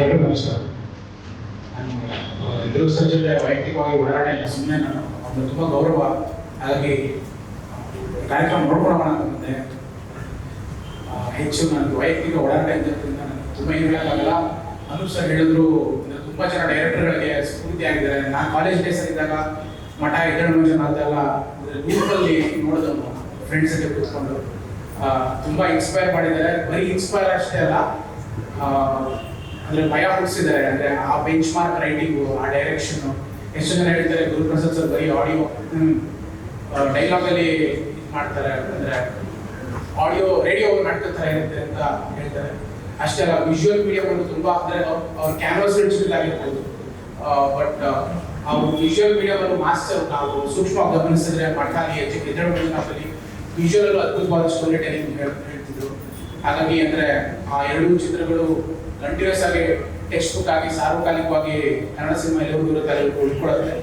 ಎಲ್ಲರೂ ನಮಸ್ಕಾರ. ನಾನು ಎಲ್ಲರೂ ಸರ್ ಜೊತೆ ವೈಯಕ್ತಿಕವಾಗಿ ಓಡಾಟ ಇಲ್ಲ, ಸುಮ್ಮನೆ ನಾನು ಒಂದು ತುಂಬ ಗೌರವ, ಹಾಗಾಗಿ ಕಾರ್ಯಕ್ರಮ ನೋಡ್ಕೊಳ್ಳೋಣ ಅಂತ ಬಂದೆ. ಹೆಚ್ಚು ನನಗೆ ವೈಯಕ್ತಿಕ ಓಡಾಟ ಇದ್ದರಿಂದ ನನಗೆ ತುಂಬ ಏನು ಹೇಳೋಕ್ಕಾಗಲ್ಲ. ಅನು ಸರ್ ಹೇಳಿದ್ರು, ತುಂಬ ಜನ ಡೈರೆಕ್ಟರ್ಗಳಿಗೆ ಸ್ಫೂರ್ತಿ ಆಗಿದ್ದಾರೆ. ನಾನು ಕಾಲೇಜ್ ಡೇಸಲ್ಲಿ ಇದ್ದಾಗ ಮಠ ಎದ್ದೇಳು ಮಂಜುನಾಥ ಎಲ್ಲ ಗ್ರೂಪಲ್ಲಿ ನೋಡಿದವನು, ಫ್ರೆಂಡ್ಸ್ ಜೊತೆ ಕೂತ್ಕೊಂಡು ತುಂಬ ಇನ್ಸ್ಪೈರ್ ಮಾಡಿದ್ದಾರೆ. ಬರೀ ಇನ್ಸ್ಪೈರ್ ಅಷ್ಟೇ ಅಲ್ಲ, ಅಂದರೆ ಭಯ ಹುಟ್ಟಿಸಿದ್ದಾರೆ. ಅಂದರೆ ಆ ಬೆಂಚ್ ಮಾರ್ಕ್ ರೈಟಿಂಗು, ಆ ಡೈರೆಕ್ಷನ್ನು. ಎಷ್ಟು ಜನ ಹೇಳ್ತಾರೆ ಗುರುಪ್ರಸಾದ್ ಸರ್ ಬರೀ ಆಡಿಯೋ ಡೈಲಾಗಲ್ಲಿ ಇದು ಮಾಡ್ತಾರೆ, ಅಂದರೆ ಆಡಿಯೋ ರೇಡಿಯೋ ನಾಟಕ ಥರ ಇರುತ್ತೆ ಅಂತ ಹೇಳ್ತಾರೆ. ಅಷ್ಟೇ ಅಲ್ಲ ವಿಜುವಲ್ ಮೀಡಿಯಂ ಒಂದು ತುಂಬ ಅಂದರೆ ಅವ್ರ ಕ್ಯಾನ್ವಾಸ್ ಆಗಿರ್ಬೋದು, ಬಟ್ ಅವ್ರು ವಿಜುವಲ್ ಮೀಡಿಯಂ ಅನ್ನು ಮಾಸ್ಟರ್. ನಾವು ಸೂಕ್ಷ್ಮವಾಗಿ ಗಮನಿಸಿದ್ರೆ ಮಠಾಲಿ ಎದ್ದೇಳಲ್ಲಿ ವಿಜುವಲ್ ಅಲ್ಲೂ ಅದ್ಭುತವಾದ ಸ್ಟೋರಿ ಟೆಲಿಂಗ್ ಹೇಳ್ತಿದ್ರು. ಹಾಗಾಗಿ ಅಂದರೆ ಆ ಎರಡೂ ಚಿತ್ರಗಳು ಕಂಟಿನ್ಯೂಸ್ ಆಗಿ ಟೆಕ್ಸ್ಟ್ ಬುಕ್ ಆಗಿ ಸಾರ್ವಕಾಲಿಕವಾಗಿ ಕನ್ನಡ ಸಿನಿಮಾ ಎಲ್ಲರಿಗೂ ತಲೆ ಉಳ್ಕೊಳ್ಳುತ್ತೆ.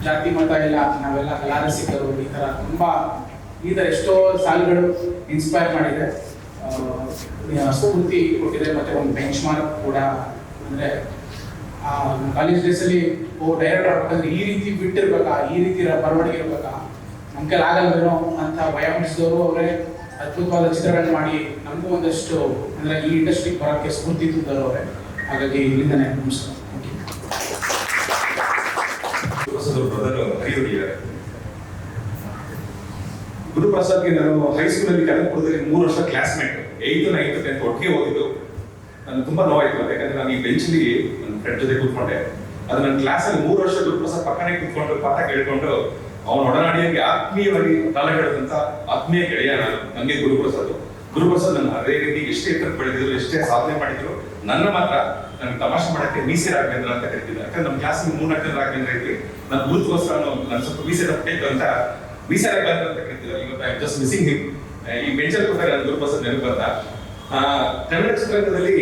ಜಾತಿ ಮತ ಎಲ್ಲ ನಾವೆಲ್ಲ ಕಲಾರಸಿಕರು ಈ ಥರ ಎಷ್ಟೋ ಸಾಲುಗಳು ಇನ್ಸ್ಪೈರ್ ಮಾಡಿದೆ, ಸ್ಫೂರ್ತಿ ಕೊಟ್ಟಿದೆ. ಮತ್ತು ಒಂದು ಬೆಂಚ್ ಮಾರ್ಕ್ ಕೂಡ. ಅಂದರೆ ಕಾಲೇಜ್ ಡೇಸಲ್ಲಿ ಡೈರೆಕ್ಟರ್ ಆಗ್ಬೇಕಂದ್ರೆ ಈ ರೀತಿ ಬಿಟ್ಟಿರ್ಬೇಕಾ, ಈ ರೀತಿ ಬರವಣಿಗೆ ಇರ್ಬೇಕಾ, ನಮ್ಮ ಕೈಲಿ ಆಗಲ್ವೇನೋ ಅಂತ ಭಯ ಬಿಡಿಸಿದವರು ಅವರೇ. ಅದ್ಭುತವಾದ ಚಿತ್ರಗಳನ್ನ ಮಾಡಿ ನಮಗೂ ಒಂದಷ್ಟು ಅಂದರೆ ಈ ಇಂಡಸ್ಟ್ರಿಗೆ ಬರೋಕ್ಕೆ ಸ್ಫೂರ್ತಿ ತುಂಬಿದವರು ಅವರೇ. ಹಾಗಾಗಿ ಇಲ್ಲಿಂದನೇ ನಮಸ್ಕಾರ. ಗುರುಪ್ರಸಾದ್ಗೆ ನಾನು ಹೈಸ್ಕೂಲಲ್ಲಿ ಕನಕಪುರದಲ್ಲಿ 3 ವರ್ಷ ಕ್ಲಾಸ್ಮೇಟ್, 8th, 9th, 10th ಒಟ್ಟಿಗೆ ಓದಿದ್ದು. ನನಗೆ ತುಂಬಾ ನೋವಾಯ್ತು, ಯಾಕಂದ್ರೆ ನಾನು ಈ ಬೆಂಚಲ್ಲಿ ನನ್ನ ಫ್ರೆಂಡ್ ಜೊತೆ ಕೂತ್ಕೊಂಡೆ. ಅದು ನನ್ನ ಕ್ಲಾಸಲ್ಲಿ 3 ವರ್ಷ ಗುರುಪ್ರಸಾದ್ ಪಕ್ಕನೇ ಕೂತ್ಕೊಂಡು ಪಾಠ ಕೇಳ್ಕೊಂಡು ಅವನ ಒಡನಾಡಿಯಾಗಿ ಆತ್ಮೀಯವಾಗಿ ಕಾಲಗಳೆದಂತ ಆತ್ಮೀಯ ಗೆಳೆಯ ನಾನು. ನನಗೆ ಗುರುಪ್ರಸಾದ್ ನನ್ನ ಅದೇ ರೀತಿ ಎಷ್ಟೇ ಎತ್ತರಕ್ಕೆ ಬೆಳೆದಿದ್ರು, ಎಷ್ಟೇ ಸಾಧನೆ ಮಾಡಿದ್ರು, ನನ್ನ ಮಾತ್ರ ನನಗೆ ತಮಾಷೆ ಮಾಡಕ್ಕೆ ಮೀಸೆ ರಾಘವೇಂದ್ರ ಅಂತ ಕರಿತಿದ್ದೆ. ಯಾಕಂದ್ರೆ ನಮ್ಮ ಕ್ಲಾಸಿಗೆ 3-4 ಜನ ರಾಘವೇಂದ್ರ ಇದ್ವಿ. ನನ್ನ ಗುರುತ್ವಗೋಸ್ಕರ ನಾನು ಸ್ವಲ್ಪ ಮೀಸೆ ತಪ್ಪಬೇಕು ಅಂತ ಮೀಸೆ ರಾಘವೇಂದ್ರ ಅಂತ ಕರಿತಿದ್ದೆ. ಇವತ್ತು ಐ ಜಸ್ಟ್ ಮಿಸ್ಸಿಂಗ್ ಹಿಮ್. ಈ ಬೆಂಚಲ್ಲಿ ಕೂತಾಗ ನನ್ನ ಗುರುಪ್ರಸಾದ್ ನೆನಪು ಬಂದ. ಕನ್ನಡ ಚಿತ್ರರಂಗದಲ್ಲಿ,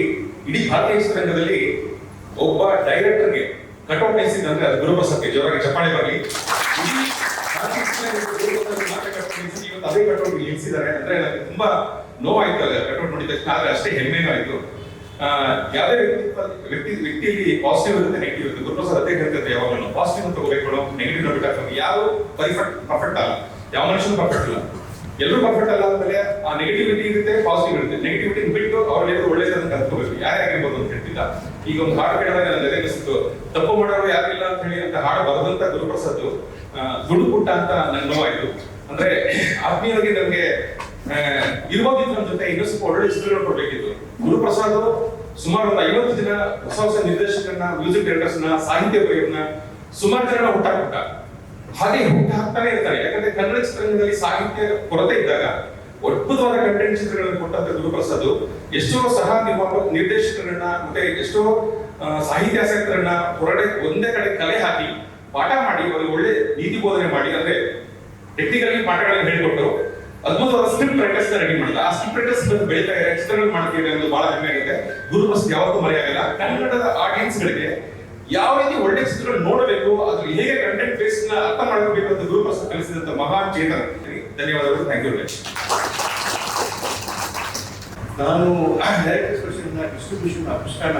ಇಡೀ ಭಾರತೀಯ ಚಿತ್ರರಂಗದಲ್ಲಿ ಒಬ್ಬ ಡೈರೆಕ್ಟರ್ಗೆ ಕಟೌಟ್ ನಿಲ್ಸಿದ್ರೆ ಅದು ಗುರುಪ್ರಸಾದ್ಗೆ. ಜೋರಾಗಿ ಚಪ್ಪಾಳೆ ಬರಲಿ. ಇವತ್ತು ಅದೇ ಕಟೌಟ್ ನಿಲ್ಸಿದ್ದಾರೆ ಅಂದ್ರೆ ನನಗೆ ತುಂಬಾ ನೋವಾಯ್ತು ಕಟೌಟ್ ನೋಡಿದ ತಕ್ಷಣ. ಆದ್ರೆ ಅಷ್ಟೇ ಹೆಮ್ಮೆನೂ ಆಯ್ತು. ಯಾವುದೇ ವ್ಯಕ್ತಿಯಲ್ಲಿ ಪಾಸಿಟಿವ್ ಇರುತ್ತೆ, ನೆಗೆಟಿವ್ ಇರುತ್ತೆ. ಗುರುಪ್ರಸಾದ್ ಅದೇ ಹೇಳ್ತಾರೆ ಯಾವಾಗಲೂ ಪಾಸಿಟಿವ್ ತಗೋಬೇಕು, ನೆಗೆಟಿವ್ ಬಿಟ್ಟಾಗ್ತದೆ. ಯಾರು ಪರ್ಫೆಕ್ಟ್ ಅಲ್ಲ, ಯಾವ ಮನುಷ್ಯನು ಪರ್ಫೆಕ್ಟ್ ಇಲ್ಲ. ಎಲ್ಲರೂ ಪರ್ಫೆಕ್ಟ್ ಅಲ್ಲ ಅಂದ್ಮೇಲೆ ಆ ನೆಗೆಟಿವಿಟಿ ಇರುತ್ತೆ, ಪಾಸಿಟಿವ್ ಇರುತ್ತೆ. ನೆಗೆಟಿವಿಟಿ ಬಿಟ್ಟು ಅವ್ರಲ್ಲಿ ಒಳ್ಳೇದನ್ನು ಕಲ್ತ್ಕೋಬೇಕು, ಯಾರೇ ಆಗಿರ್ಬೋದು ಅಂತ ಹೇಳ್ತಿದ್ದ. ಈಗ ಒಂದು ಹಾಡು ಕೇಳಿದಾಗ ನನಗೆ ಅನಿಸ್ತು, ತಪ್ಪು ಮಾಡೋರು ಯಾರಿಲ್ಲ ಅಂತ ಹೇಳಿ ಅಂತ ಹಾಡು ಬರೆದಂತ ಗುರುಪ್ರಸಾದ್ ದುಡುಪುಟ್ಟ ಅಂತ ನನ್ಗೆ ನೋವಾಯ್ತು. ಅಂದ್ರೆ ಆತ್ಮೀಯವಾಗಿ ನನಗೆ ಇರ್ಬೋದಿತ್ತು ನಮ್ಮ ಜೊತೆ ಇನ್ನೂ ಸ್ವಲ್ಪ ಒಳ್ಳೆ ಚಿತ್ರಗಳು ಕೊಡ್ಬೇಕಿತ್ತು. ಗುರುಪ್ರಸಾದ್ ಸುಮಾರು ಒಂದು 50 ಜನ ಹೊಸ ನಿರ್ದೇಶಕರನ್ನ, ಮ್ಯೂಸಿಕ್ ಡೈರೆಕ್ಟರ್ಸ್ನ, ಸಾಹಿತ್ಯ ಪ್ರಿಯರನ್ನ ಸುಮಾರು ಜನ ಹುಟ್ಟಾಕ್ಬಿಟ್ಟ. ಹಾಗೆ ಹುಟ್ಟಾಕ್ತಾನೆ ಇರ್ತಾರೆ. ಯಾಕಂದ್ರೆ ಕನ್ನಡ ಚಿತ್ರರಂಗದಲ್ಲಿ ಸಾಹಿತ್ಯ ಕೊರತೆ ಇದ್ದಾಗ ಅದ್ಭುತವಾದ ಕಂಟೆಂಟ್ ಚಿತ್ರಗಳನ್ನು ಕೊಟ್ಟಂತ ಗುರುಪ್ರಸಾದ್ ಎಷ್ಟೋ ಸಹ ನಿರ್ದೇಶಕರನ್ನ ಮತ್ತೆ ಎಷ್ಟೋ ಸಾಹಿತ್ಯಾಸಕ್ತರನ್ನ ಹೊರಡೆ ಒಂದೇ ಕಡೆ ಕಲೆ ಹಾಕಿ ಪಾಠ ಮಾಡಿ ಅವ್ರಿಗೆ ಒಳ್ಳೆ ನೀತಿ ಬೋಧನೆ ಮಾಡಿ, ಅಂದ್ರೆ ಟೆಕ್ನಿಕಲಿ ಪಾಠಗಳನ್ನ ಹೇಳಿಕೊಟ್ಟು ಅದ್ಭುತವಾದ ಸ್ಕ್ರಿಪ್ಟ್ ರೈಟರ್ಸ್ ರೆಡಿ ಮಾಡಿದ. ಆ ಸ್ಕ್ರಿಪ್ಟ್ ರೈಟರ್ಸ್ ಬೆಳೀತಾ ಇದ್ದಾರೆ, ಚಿತ್ರಗಳು ಮಾಡ್ತಿದ್ದಾರೆ ಅನ್ನೋದು ಬಹಳ ಹೆಮ್ಮೆ ಆಗುತ್ತೆ. ಗುರುಪ್ರಸಾದ್ ಯಾವತ್ತೂ ಮರೆಯಾಗಲ್ಲ. ಕನ್ನಡದ ಆಡಿಯನ್ಸ್ ಗಳಿಗೆ ಯಾವ ರೀತಿ ಒಳ್ಳೆ ಚಿತ್ರಗಳು ನೋಡಬೇಕು, ಅದ್ರ ಹೇಗೆ ಕಂಟೆಂಟ್ ಬೇಸ್ ನ ಅರ್ಥ ಮಾಡ್ಕೋಬೇಕು ಅಂತ ಗುರುಪ್ರಸಾದ್ ಕಲಿಸಿದಂತ ಮಹಾನ್ ಚೇತನ. ಧನ್ಯವಾದಗಳು. Thank you. ನಾನು ಡೈರೆಕ್ಟ್ ಎಕ್ಸ್ಪ್ರೆಷನ್ ಡಿಸ್ಟ್ರಿಬ್ಯೂಷನ್ ಪುಸ್ತಕನ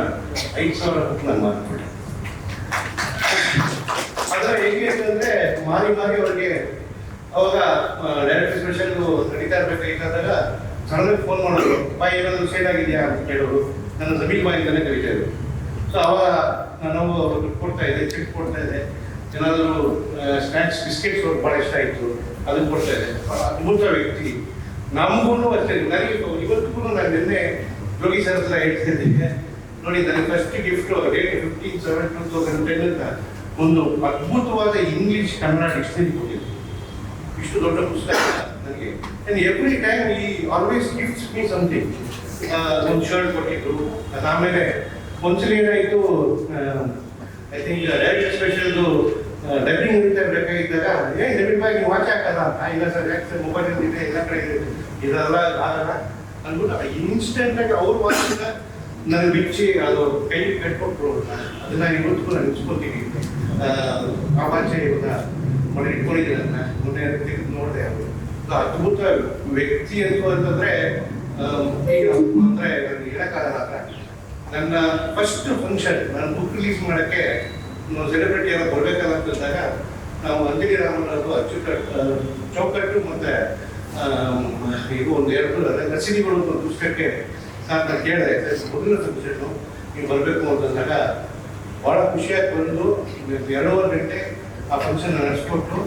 5,000 ಬುಕ್ ನಾನು ಮಾಡಿಕೊಟ್ಟೆ. ಅದರ ಹೇಗೆ ಅಂತಂದ್ರೆ ಮಾರಿ ಅವರಿಗೆ ಅವಾಗ ಡೈರೆಕ್ಟ್ ಎಕ್ಸ್ಪ್ರೆಷನ್ ನಡೀತಾ ಇರಬೇಕಾದಾಗ ಸಡನ್ ಫೋನ್ ಮಾಡೋರು, ಬಾಯ್ ಏನಾದ್ರು ಸೇಲ್ ಆಗಿದೆಯಾ ಅಂತ ಕೇಳೋರು. ನನ್ನ ಜಮೀನ್ ಬಾಯ್ ಅಂತಾನೆ ಕರೀತಾ ಇದ್ರು. ಸೊ ಅವಾಗ ನಾವು ಕೊಡ್ತಾ ಇದ್ದೆ, ಚೆಕ್ ಕೊಡ್ತಾ ಇದ್ದೆ. ಏನಾದರೂ ಸ್ನ್ಯಾಕ್ಸ್ ಬಿಸ್ಕೆಟ್ಸ್ ಅವ್ರಿಗೆ ಭಾಳ ಇಷ್ಟ ಆಯಿತು, ಅದನ್ನು ಕೊಡ್ತಾ ಇದ್ದೆ. ಅದ್ಭುತ ವ್ಯಕ್ತಿ. ನಮಗೂ ಅಷ್ಟೇ. ನನಗೆ ಇವತ್ತಿಗೂ ನಾನು ನಿನ್ನೆ ಯೋಗಿ ಸರ್ ಹತ್ರ ಹೇಳ್ತಿದ್ದೆ ನೋಡಿ, ನನಗೆ ಫಸ್ಟ್ ಗಿಫ್ಟ್ ಡೇಟ್ 15/7/2010 ಅಂತ ಒಂದು ಅದ್ಭುತವಾದ ಇಂಗ್ಲಿಷ್ ಕನ್ನಡ ಡಿಕ್ಷನರಿ ಕೊಟ್ಟಿದ್ದು. ಇಷ್ಟು ದೊಡ್ಡ ಪುಸ್ತಕ ನನಗೆ. ಆ್ಯಂಡ್ ಎವ್ರಿ ಟೈಮ್ ಈ ಆಲ್ವೇಸ್ ಗಿಫ್ಟ್ಸ್ ಮೀ ಸಮಥಿಂಗ್. ಒಂದು ಶರ್ಟ್ ಕೊಟ್ಟಿದ್ದು. ಅದಾದಮೇಲೆ ಒಂದ್ಸಲ ಏನಾಯಿತು, ಐ ಥಿಂಕ್ ಡೈರೆಕ್ಟ್ ಸ್ಪೆಷಲ್ದು ಡಬ್ಬಿಂಗ್ ನಡೀತಾ ಬೇಕಾಗಿದ್ದಾಗ ನವೀನ್ ಬಾಯ್ ನೀವು ವಾಚ್ ಹಾಕಲ್ಲ ಅಂತ. ಇಲ್ಲ ಸರ್, ಯಾಕೆ ಸರ್ ಮೊಬೈಲ್ ಇದೆ, ಎಲ್ಲ ಕಡೆ ಇದೆ, ಇದೆಲ್ಲ ಆಗಲ್ಲ ಅಂದ್ಬಿಟ್ಟು ಇನ್ಸ್ಟೆಂಟಾಗಿ ಅವ್ರ ವಾಚಿಂದ ನನಗೆ ಬಿಚ್ಚಿ ಅದು ಕೈ ಕಟ್ಕೊಟ್ರು. ಅದನ್ನ ಇವತ್ತಿಗೂ ನಾನು ಇಸ್ಕೊತೀನಿ. ಆ ವಾಚೆ ಇವಾಗ ಮೊನ್ನೆ ಇಟ್ಕೊಂಡಿದ್ದೀನಿ. ಅದನ್ನ ಮೊನ್ನೆ ತೆಗೆದು ನೋಡಿದೆ. ಅವರು ಅದ್ಭುತ ವ್ಯಕ್ತಿ ಅಂತಂದ್ರೆ ಈಗ ಅಂದರೆ ನನಗೆ ಹೇಳಕ್ಕಾಗಲ್ಲ. ನನ್ನ ಫಸ್ಟ್ ಫಂಕ್ಷನ್ ನಾನು ಬುಕ್ ರಿಲೀಸ್ ಮಾಡೋಕ್ಕೆ ಸೆಲೆಬ್ರಿಟಿ ಎಲ್ಲ ಬರಬೇಕಲ್ಲ ಅಂತಂದಾಗ ನಾವು ಅಂಜಲಿ ರಾಮನವರು ಚೌಕಟ್ಟು ಮತ್ತು ಇದು ಒಂದು 2 ರಸೀದಿಗಳು ಒಂದು ಪುಸ್ತಕಕ್ಕೆ ನಾನು ಕೇಳಿದೆ, ಮೊದಲ ಫಂಕ್ಷನ್ನು ನೀವು ಬರಬೇಕು ಅಂತಂದಾಗ ಭಾಳ ಖುಷಿಯಾಗಿ ಬಂದು 2.5 ಗಂಟೆ ಆ ಫಂಕ್ಷನ್ ನಡೆಸ್ಕೊಟ್ಟು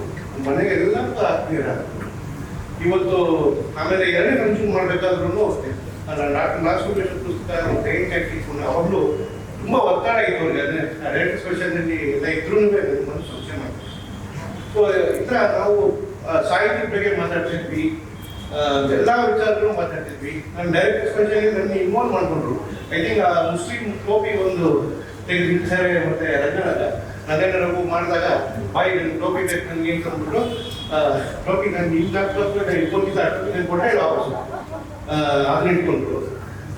ಮನೆಗೆ ಎಲ್ಲರೂ ಆತ್ಮೀಯರಾಗ್ತದೆ. ಇವತ್ತು ಆಮೇಲೆ 2ನೇ ಫಂಕ್ಷನ್ ಮಾಡಬೇಕಾದ್ರೂ ಡಾಕ್ಟರ್ ನಾಗೇಶ್ವರ ಪುಸ್ತಕ ಟೈಮ್ ಹಾಕಿಕೊಂಡು ಅವಾಗಲೂ ತುಂಬ ಒತ್ತಡ ಇತ್ತು ಅವ್ರಿಗೆ. ಅದೇ ಡೈರೆಕ್ಟ್ ಸ್ಪೆಷಲ್ನಲ್ಲಿ ಎಲ್ಲ ಇದ್ರೂ ಮನಸ್ಸು ಸಂಶಯ ಮಾಡ್ತೀವಿ. ಸೊ ಈ ಥರ ನಾವು ಸಾಹಿತ್ಯದ ಬಗ್ಗೆ ಮಾತಾಡ್ತಿದ್ವಿ. ಎಲ್ಲ ವಿಚಾರಗಳು ಮಾತಾಡ್ತಿದ್ವಿ. ನಾನು ಡೈರೆಕ್ಟ್ ಎಕ್ಸ್ಪೆಷಲಿ ನನ್ನ ಇನ್ವಾಲ್ವ್ ಮಾಡಿಕೊಂಡ್ರು. ಐ ಥಿಂಕ್ ಆ ಮುಸ್ಲಿಂ ಟೋಪಿ ಒಂದು ತೆಗೆದಿರ್ತಾರೆ ಮತ್ತೆ ರಂಗನರವು ಮಾಡಿದಾಗ ಬಾಯಿ ನನ್ನ ಟೋಪಿ ಬೇಕು ನನಗೆ ಅಂತ ಅಂದ್ಬಿಟ್ಟು ಟೋಪಿ ನಾನು ಇಲ್ಲ ಇಟ್ಕೊಂಡಿದ್ದ ಟೋಪಿ ಕೊಟ್ಟೆ ವಾಪಸ್ ಅದನ್ನ ಇಟ್ಕೊಂಡ್ರು.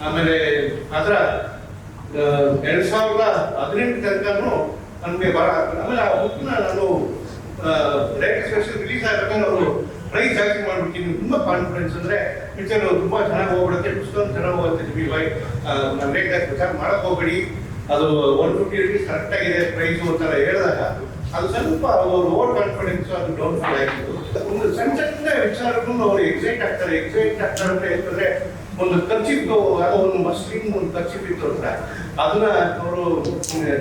ಆಮೇಲೆ ಅದರ 2018 ತನಕನೂ ನನಗೆ ಆಮೇಲೆ ಆ ಬುಕ್ನ ನಾನು ಡೈರೆಕ್ಟ್ ಸ್ಪೆಷಲ್ ರಿಲೀಸ್ ಆಗಬೇಕಾದ್ರೆ ಅವರು ಪ್ರೈಸ್ ಜಾಸ್ತಿ ಮಾಡ್ಬಿಡ್ತೀನಿ. ತುಂಬ ಕಾನ್ಫಿಡೆನ್ಸ್ ಅಂದರೆ ಪಿಕ್ಚರ್ ತುಂಬ ಚೆನ್ನಾಗಿ ಹೋಗ್ಬಿಡುತ್ತೆ, ಪುಸ್ತಕ ಚೆನ್ನಾಗಿ ಹೋಗುತ್ತೆ. ನಾನು ಬೇಕಾದ ಪ್ರಚಾರ ಮಾಡಕ್ಕೆ ಹೋಗ್ಬೇಡಿ, ಅದು 150 ರುಪೀಸ್ ಕರೆಕ್ಟಾಗಿದೆ ಪ್ರೈಸು ಅಂತೆಲ್ಲ ಹೇಳಿದಾಗ ಅದು ಸ್ವಲ್ಪ ಅವರು ಓವರ್ ಕಾನ್ಫಿಡೆನ್ಸ್ ಅದು ಡೌನ್ ಫಾಲ್ ಆಗಿತ್ತು. ಒಂದು ಸಣ್ಣ ಸಣ್ಣ ವಿಚಾರಕ್ಕೂ ಅವರು ಎಕ್ಸೈಟ್ ಆಗ್ತಾರೆ ಅಂತ ಹೇಳ್ತಾರೆ. ಒಂದು ಖರ್ಚಿತ್ತು, ಅದು ಒಂದು ಮಸ್ಲಿಂ ಒಂದು ಖರ್ಚಿತ್ತು ಅಂತ ಅದನ್ನ ಅವರು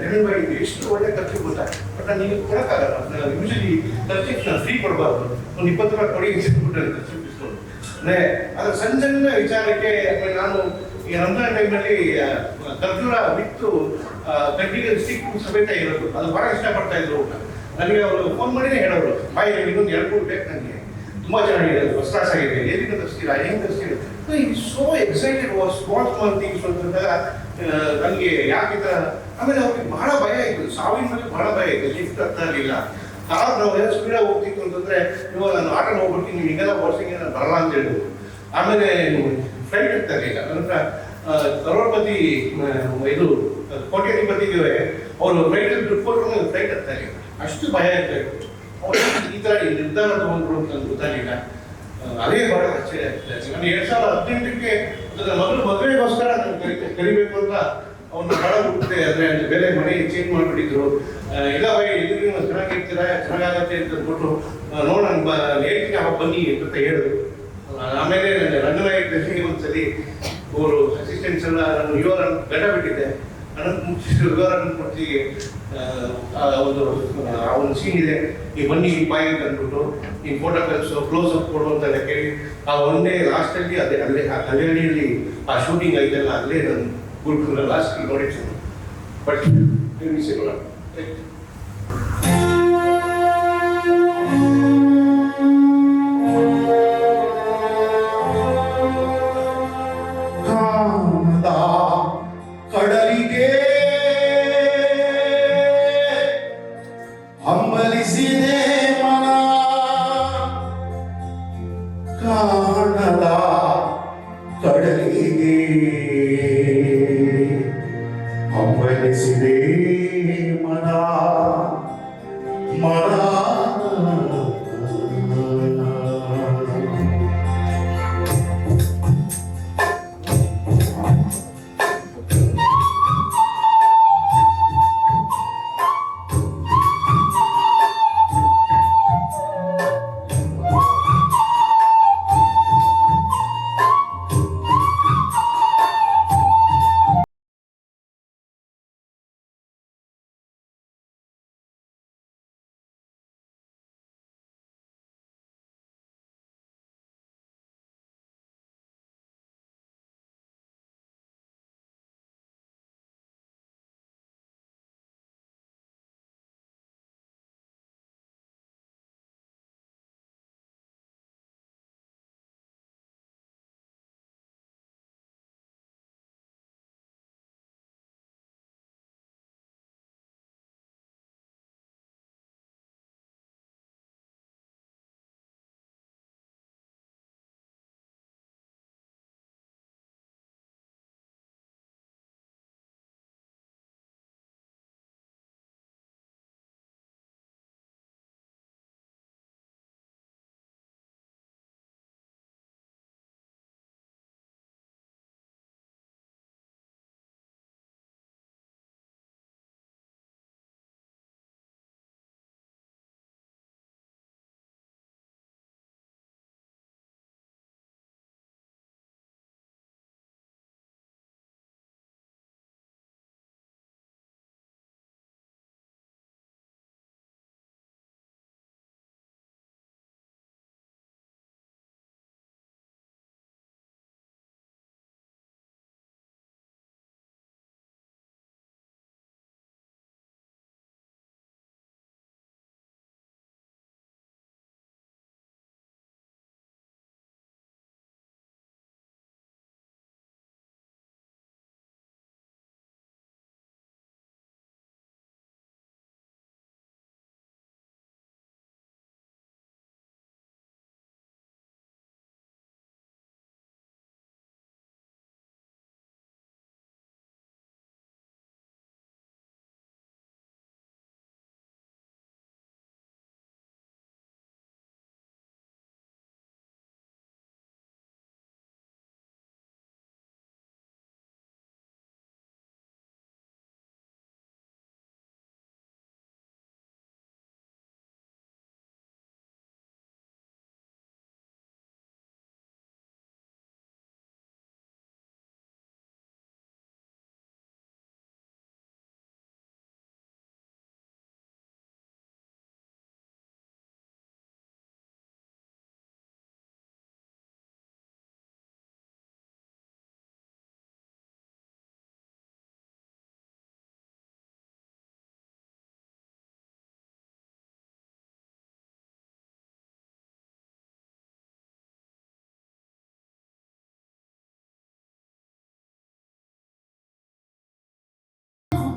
ಜಮೀನ್ಬಾಯಿ ಎಷ್ಟು ಒಳ್ಳೆ ಖರ್ಚು ಗೊತ್ತಾ, ಬಟ್ ನಾನು ಈಗ ಕೊಡೋಕ್ಕಾಗಲ್ಲ. ಯೂಶಲಿ ಖರ್ಚಿಗೆ ನಾನು ಫ್ರೀ ಕೊಡಬಾರ್ದು, ಒಂದು 20 ರೂಪಾಯಿ ಕೊಡಿ ಇಸ್ಬಿಟ್ಟು ಖರ್ಚು ಬಿಸ್ಕೊಂಡು ಅಂದರೆ ಅದು ಸಣ್ಣ ಸಣ್ಣ ವಿಚಾರಕ್ಕೆ. ನಾನು ಈ ರಂಜಾನ್ ಟೈಮಲ್ಲಿ ಕರ್ಜೂರ ಬಿತ್ತು ಕಡ್ಡಿಗೆ ಸ್ಟಿಕ್ ಸಮೇತ ಇರೋದು, ಅದು ಭಾಳ ಇಷ್ಟಪಡ್ತಾ ಇದ್ರು. ನನಗೆ ಅವರು ಫೋನ್ ಮಾಡಿನೇ ಹೇಳೋರು, ಬಾಯಿ ಇನ್ನೊಂದು 2 ಮೂರು ಬೇಕು ನನಗೆ, ತುಂಬ ಚೆನ್ನಾಗಿದೆ, ಫಸ್ಟ್ ಕ್ಲಾಸ್ ಆಗಿದೆ, ಎಲ್ಲಿಂದ ತರಿಸ್ತೀರಾ, ಹೆಂಗೆ ತರಿಸ್ತೀರಾ. So excited was small small things ಅಂತಂದಾಗ ನನಗೆ ಯಾಕೆ ಥರ. ಆಮೇಲೆ ಅವ್ರಿಗೆ ಬಹಳ ಭಯ ಇತ್ತು, ಸಾವಿನ ಮೇಲೆ ಬಹಳ ಭಯ ಇತ್ತು. ಲಿಫ್ಟ್ ಹತ್ತಾ ಇರಲಿಲ್ಲ, ಕಾರ್ ನಾವು ಏನು ಸ್ಪೀಡಾಗಿ ಹೋಗ್ತಿತ್ತು ಅಂತಂದರೆ ಇವಾಗ ನಾನು ಆಟೋ ಹೋಗ್ಬಿಡ್ತೀನಿ, ನೀವು ಹಿಂಗೆಲ್ಲ ಓಡಿಸಿಗೆ ನಾನು ಬರಲ್ಲ ಅಂತ ಹೇಳಿದ್ರು. ಆಮೇಲೆ ಫ್ಲೈಟ್ ಇರ್ತಾ ಇರಲಿಲ್ಲ. ನಂತರ ಕರೋಡ್ಪತಿ ಇದು ಕೋಟ್ಯಾಧಿಪತಿಗೆ ಅವರು ಫ್ಲೈಟ್ ದುಡ್ಡು ಕೊಟ್ಟರು, ಫ್ಲೈಟ್ ಹತ್ತಾ ಇರಲಿಲ್ಲ, ಅಷ್ಟು ಭಯ ಇರ್ತಾ ಇತ್ತು. ಅವ್ರು ಈ ಥರ ನಿರ್ಧಾರ ತಗೊಂಡ್ರು ಅಂತ ಗೊತ್ತಾಗಲಿಲ್ಲ. ಅದೇ ಬಹಳ ಆಶ್ಚರ್ಯ ಆಗ್ತದೆ. ನಾನು 2018ಕ್ಕೆ ನನ್ನ ಮದುವೆಗೋಸ್ಕರ ನಾನು ಕರಿಬೇಕು ಅಂತ ಅವ್ರನ್ನ ಬಹಳ ಹುಟ್ಟಿದೆ. ಆದರೆ ಅಲ್ಲಿ ಬೇರೆ ಮನೆ ಚೇಂಜ್ ಮಾಡಿಬಿಟ್ಟಿದ್ರು. ಇಲ್ಲ ಬೈ ಇದು ನೀವು ಚೆನ್ನಾಗಿರ್ತೀರಾ, ಚೆನ್ನಾಗಾಗತ್ತೆ ಅಂತ ಅಂದ್ಬಿಟ್ಟು ನೋಡೋಣ ಹೇಳ್ತೀನಿ ಅವಾಗ ಬನ್ನಿ ಅಂತ ಹೇಳಿದ್ರು. ಆಮೇಲೆ ನನ್ನ ರಂಗನಾಯಕರಿಗೆ ಒಂದ್ಸಲಿ ಅವರು ಅಸಿಸ್ಟೆಂಟ್ಸ್ ಎಲ್ಲ ನಾನು ಇವರನ್ನು ಗಡ್ಡ ಬಿಟ್ಟಿದ್ದೆ, ಅನಂತ ಮುಗಿಸಿದ್ರು ಇವರನ್ನು ಕೊಡ್ತಿ ಒಂದು ಸೀನ್ ಇದೆ, ನೀವು ಬನ್ನಿ ಬಾಯಿ ಅಂತ ಅಂದ್ಬಿಟ್ಟು ಈ ಫೋಟೋ ಕಲಿಸು ಕ್ಲೋಸ್ ಅಪ್ ಕೊಡು ಅಂತೆಲ್ಲ ಕೇಳಿ ಆ ಒಂದೇ ಲಾಸ್ಟಲ್ಲಿ ಅಲ್ಲೇ ಆ ಕಲ್ಯಾಣಿಯಲ್ಲಿ ಆ ಶೂಟಿಂಗ್ ಆಗಿದೆಲ್ಲ ಅಲ್ಲೇ ನಾನು ಗುರುಕುಲ ಲಾಸ್ಟ್ ನೋಡಿದ್ದೀನಿ. ಬಟ್ ಕಡಲಿಗೆ ಹಂಬಲಿಸಿದೆ ಮನ, ಕಾಣದ ಕಡಲಿಗೆ ಹಂಬಲಿಸಿದೆ ಮನ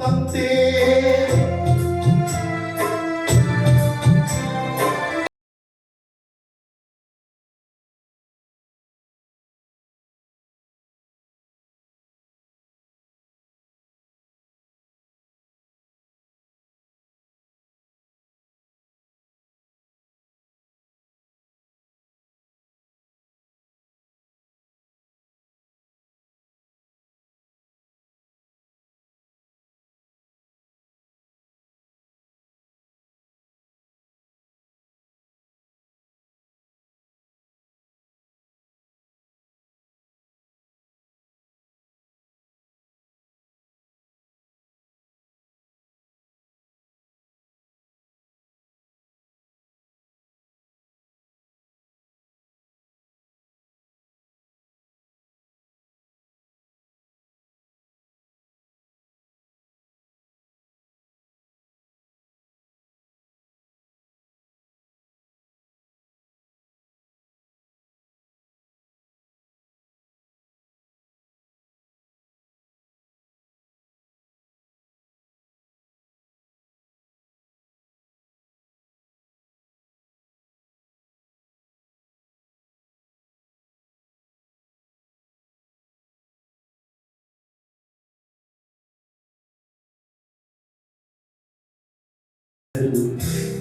ಬಂದಂತೆ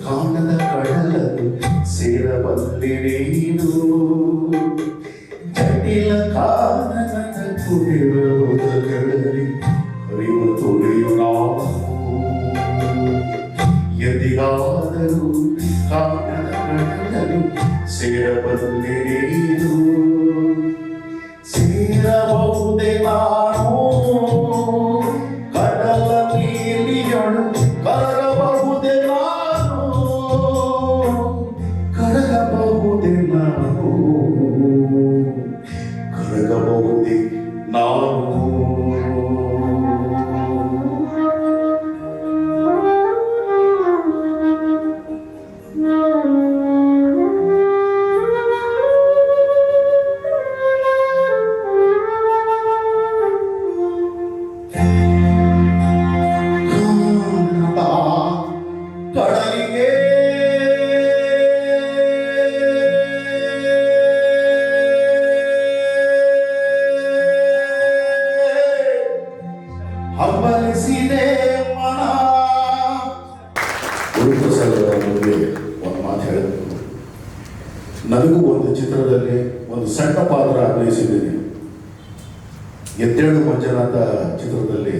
ಕಾಣದ ಕಡಲನ್ನು ಸೇರಬಲ್ಲೆ ನೀನು ಜಟಿಲ ಕಾನನದ ಕುಡಿಯುವುದರಲ್ಲಿ ಅರಿವು ತುಳಿಯು ನಾವು ಎಂದಿಗಾದರೂ ಕಾಣದ ಕಡಲನ್ನು ಸೇರಬಲ್ಲೆ ನೀನು ಸೇರಬಹುದೇ ನಾನು ಕಡಲ ನೀಲಿಯೊಳು ಕರಗಬಹುದೇ ನಾನು ಕರಗಬಹುದೇ ನಾನು ಕರಗಬಹುದೇ ನಾನು ಕಡಲಿಗೆ ಹಬ್ಬಲಿಸಿದೆ ಮನ ಗುರುಪ್ರಸಾದ್ ಅವರ ಮುಂದೆ ಒಂದು ಮಾತು ಹೇಳಬೇಕು. ನನಗೂ ಒಂದು ಚಿತ್ರದಲ್ಲಿ ಒಂದು ಸಣ್ಣ ಪಾತ್ರ ಅಭಿನಯಿಸಿದ್ದೀನಿ. ಎದ್ದೇಳು ಮಂಜುನಾಥ ಚಿತ್ರದಲ್ಲಿ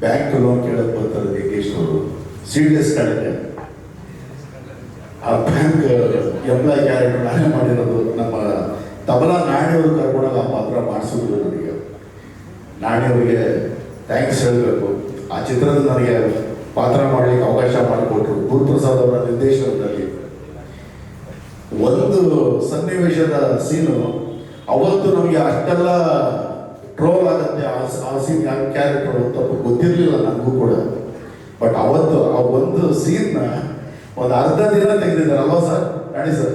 ಬ್ಯಾಂಕ್ ಲೋನ್ ಕೇಳಕ್ ಬರ್ತಾರೆ ಯೋಗೇಶ್ ಅವರು, ಸೀರಿಯಸ್ ಕಡೆಗೆ ಆ ಬ್ಯಾಂಕ್ ಎಂಪ್ಲಾಯ್ ಕ್ಯಾರೆಕ್ಟರ್ ನಾನೇ ಮಾಡಿರೋದು. ನಮ್ಮ ತಬಲಾ ನಾಣಿಯವರು ಕರ್ಕೊಂಡಾಗ ಆ ಪಾತ್ರ ಮಾಡಿಸಿದ್ರು ನನಗೆ. ನಾಣಿಯವರಿಗೆ ಥ್ಯಾಂಕ್ಸ್ ಹೇಳಬೇಕು. ಆ ಚಿತ್ರದಲ್ಲಿ ನನಗೆ ಪಾತ್ರ ಮಾಡಲಿಕ್ಕೆ ಅವಕಾಶ ಮಾಡಿಕೊಟ್ರು ಗುರುಪ್ರಸಾದ್ ಅವರ ನಿರ್ದೇಶನದಲ್ಲಿ. ಒಂದು ಸನ್ನಿವೇಶದ ಸೀನು ಅವತ್ತು ನಮಗೆ ಅಷ್ಟೆಲ್ಲ ಟ್ರೋಲ್ ಆಗುತ್ತೆ. ಆ ಸೀನ್ ಯಾವ ಕ್ಯಾರೆಕ್ಟರ್ ಅಂತ ಗೊತ್ತಿರಲಿಲ್ಲ ನನಗೂ ಕೂಡ. ಬಟ್ ಅವತ್ತು ಆ ಒಂದು ಸೀನ್ನ ಒಂದು ಅರ್ಧ ದಿನ ತೆಗೆದಿದ್ದಾರೆ ಅಲ್ವಾ ಸರ್? ನಾಡಿ ಸರ್,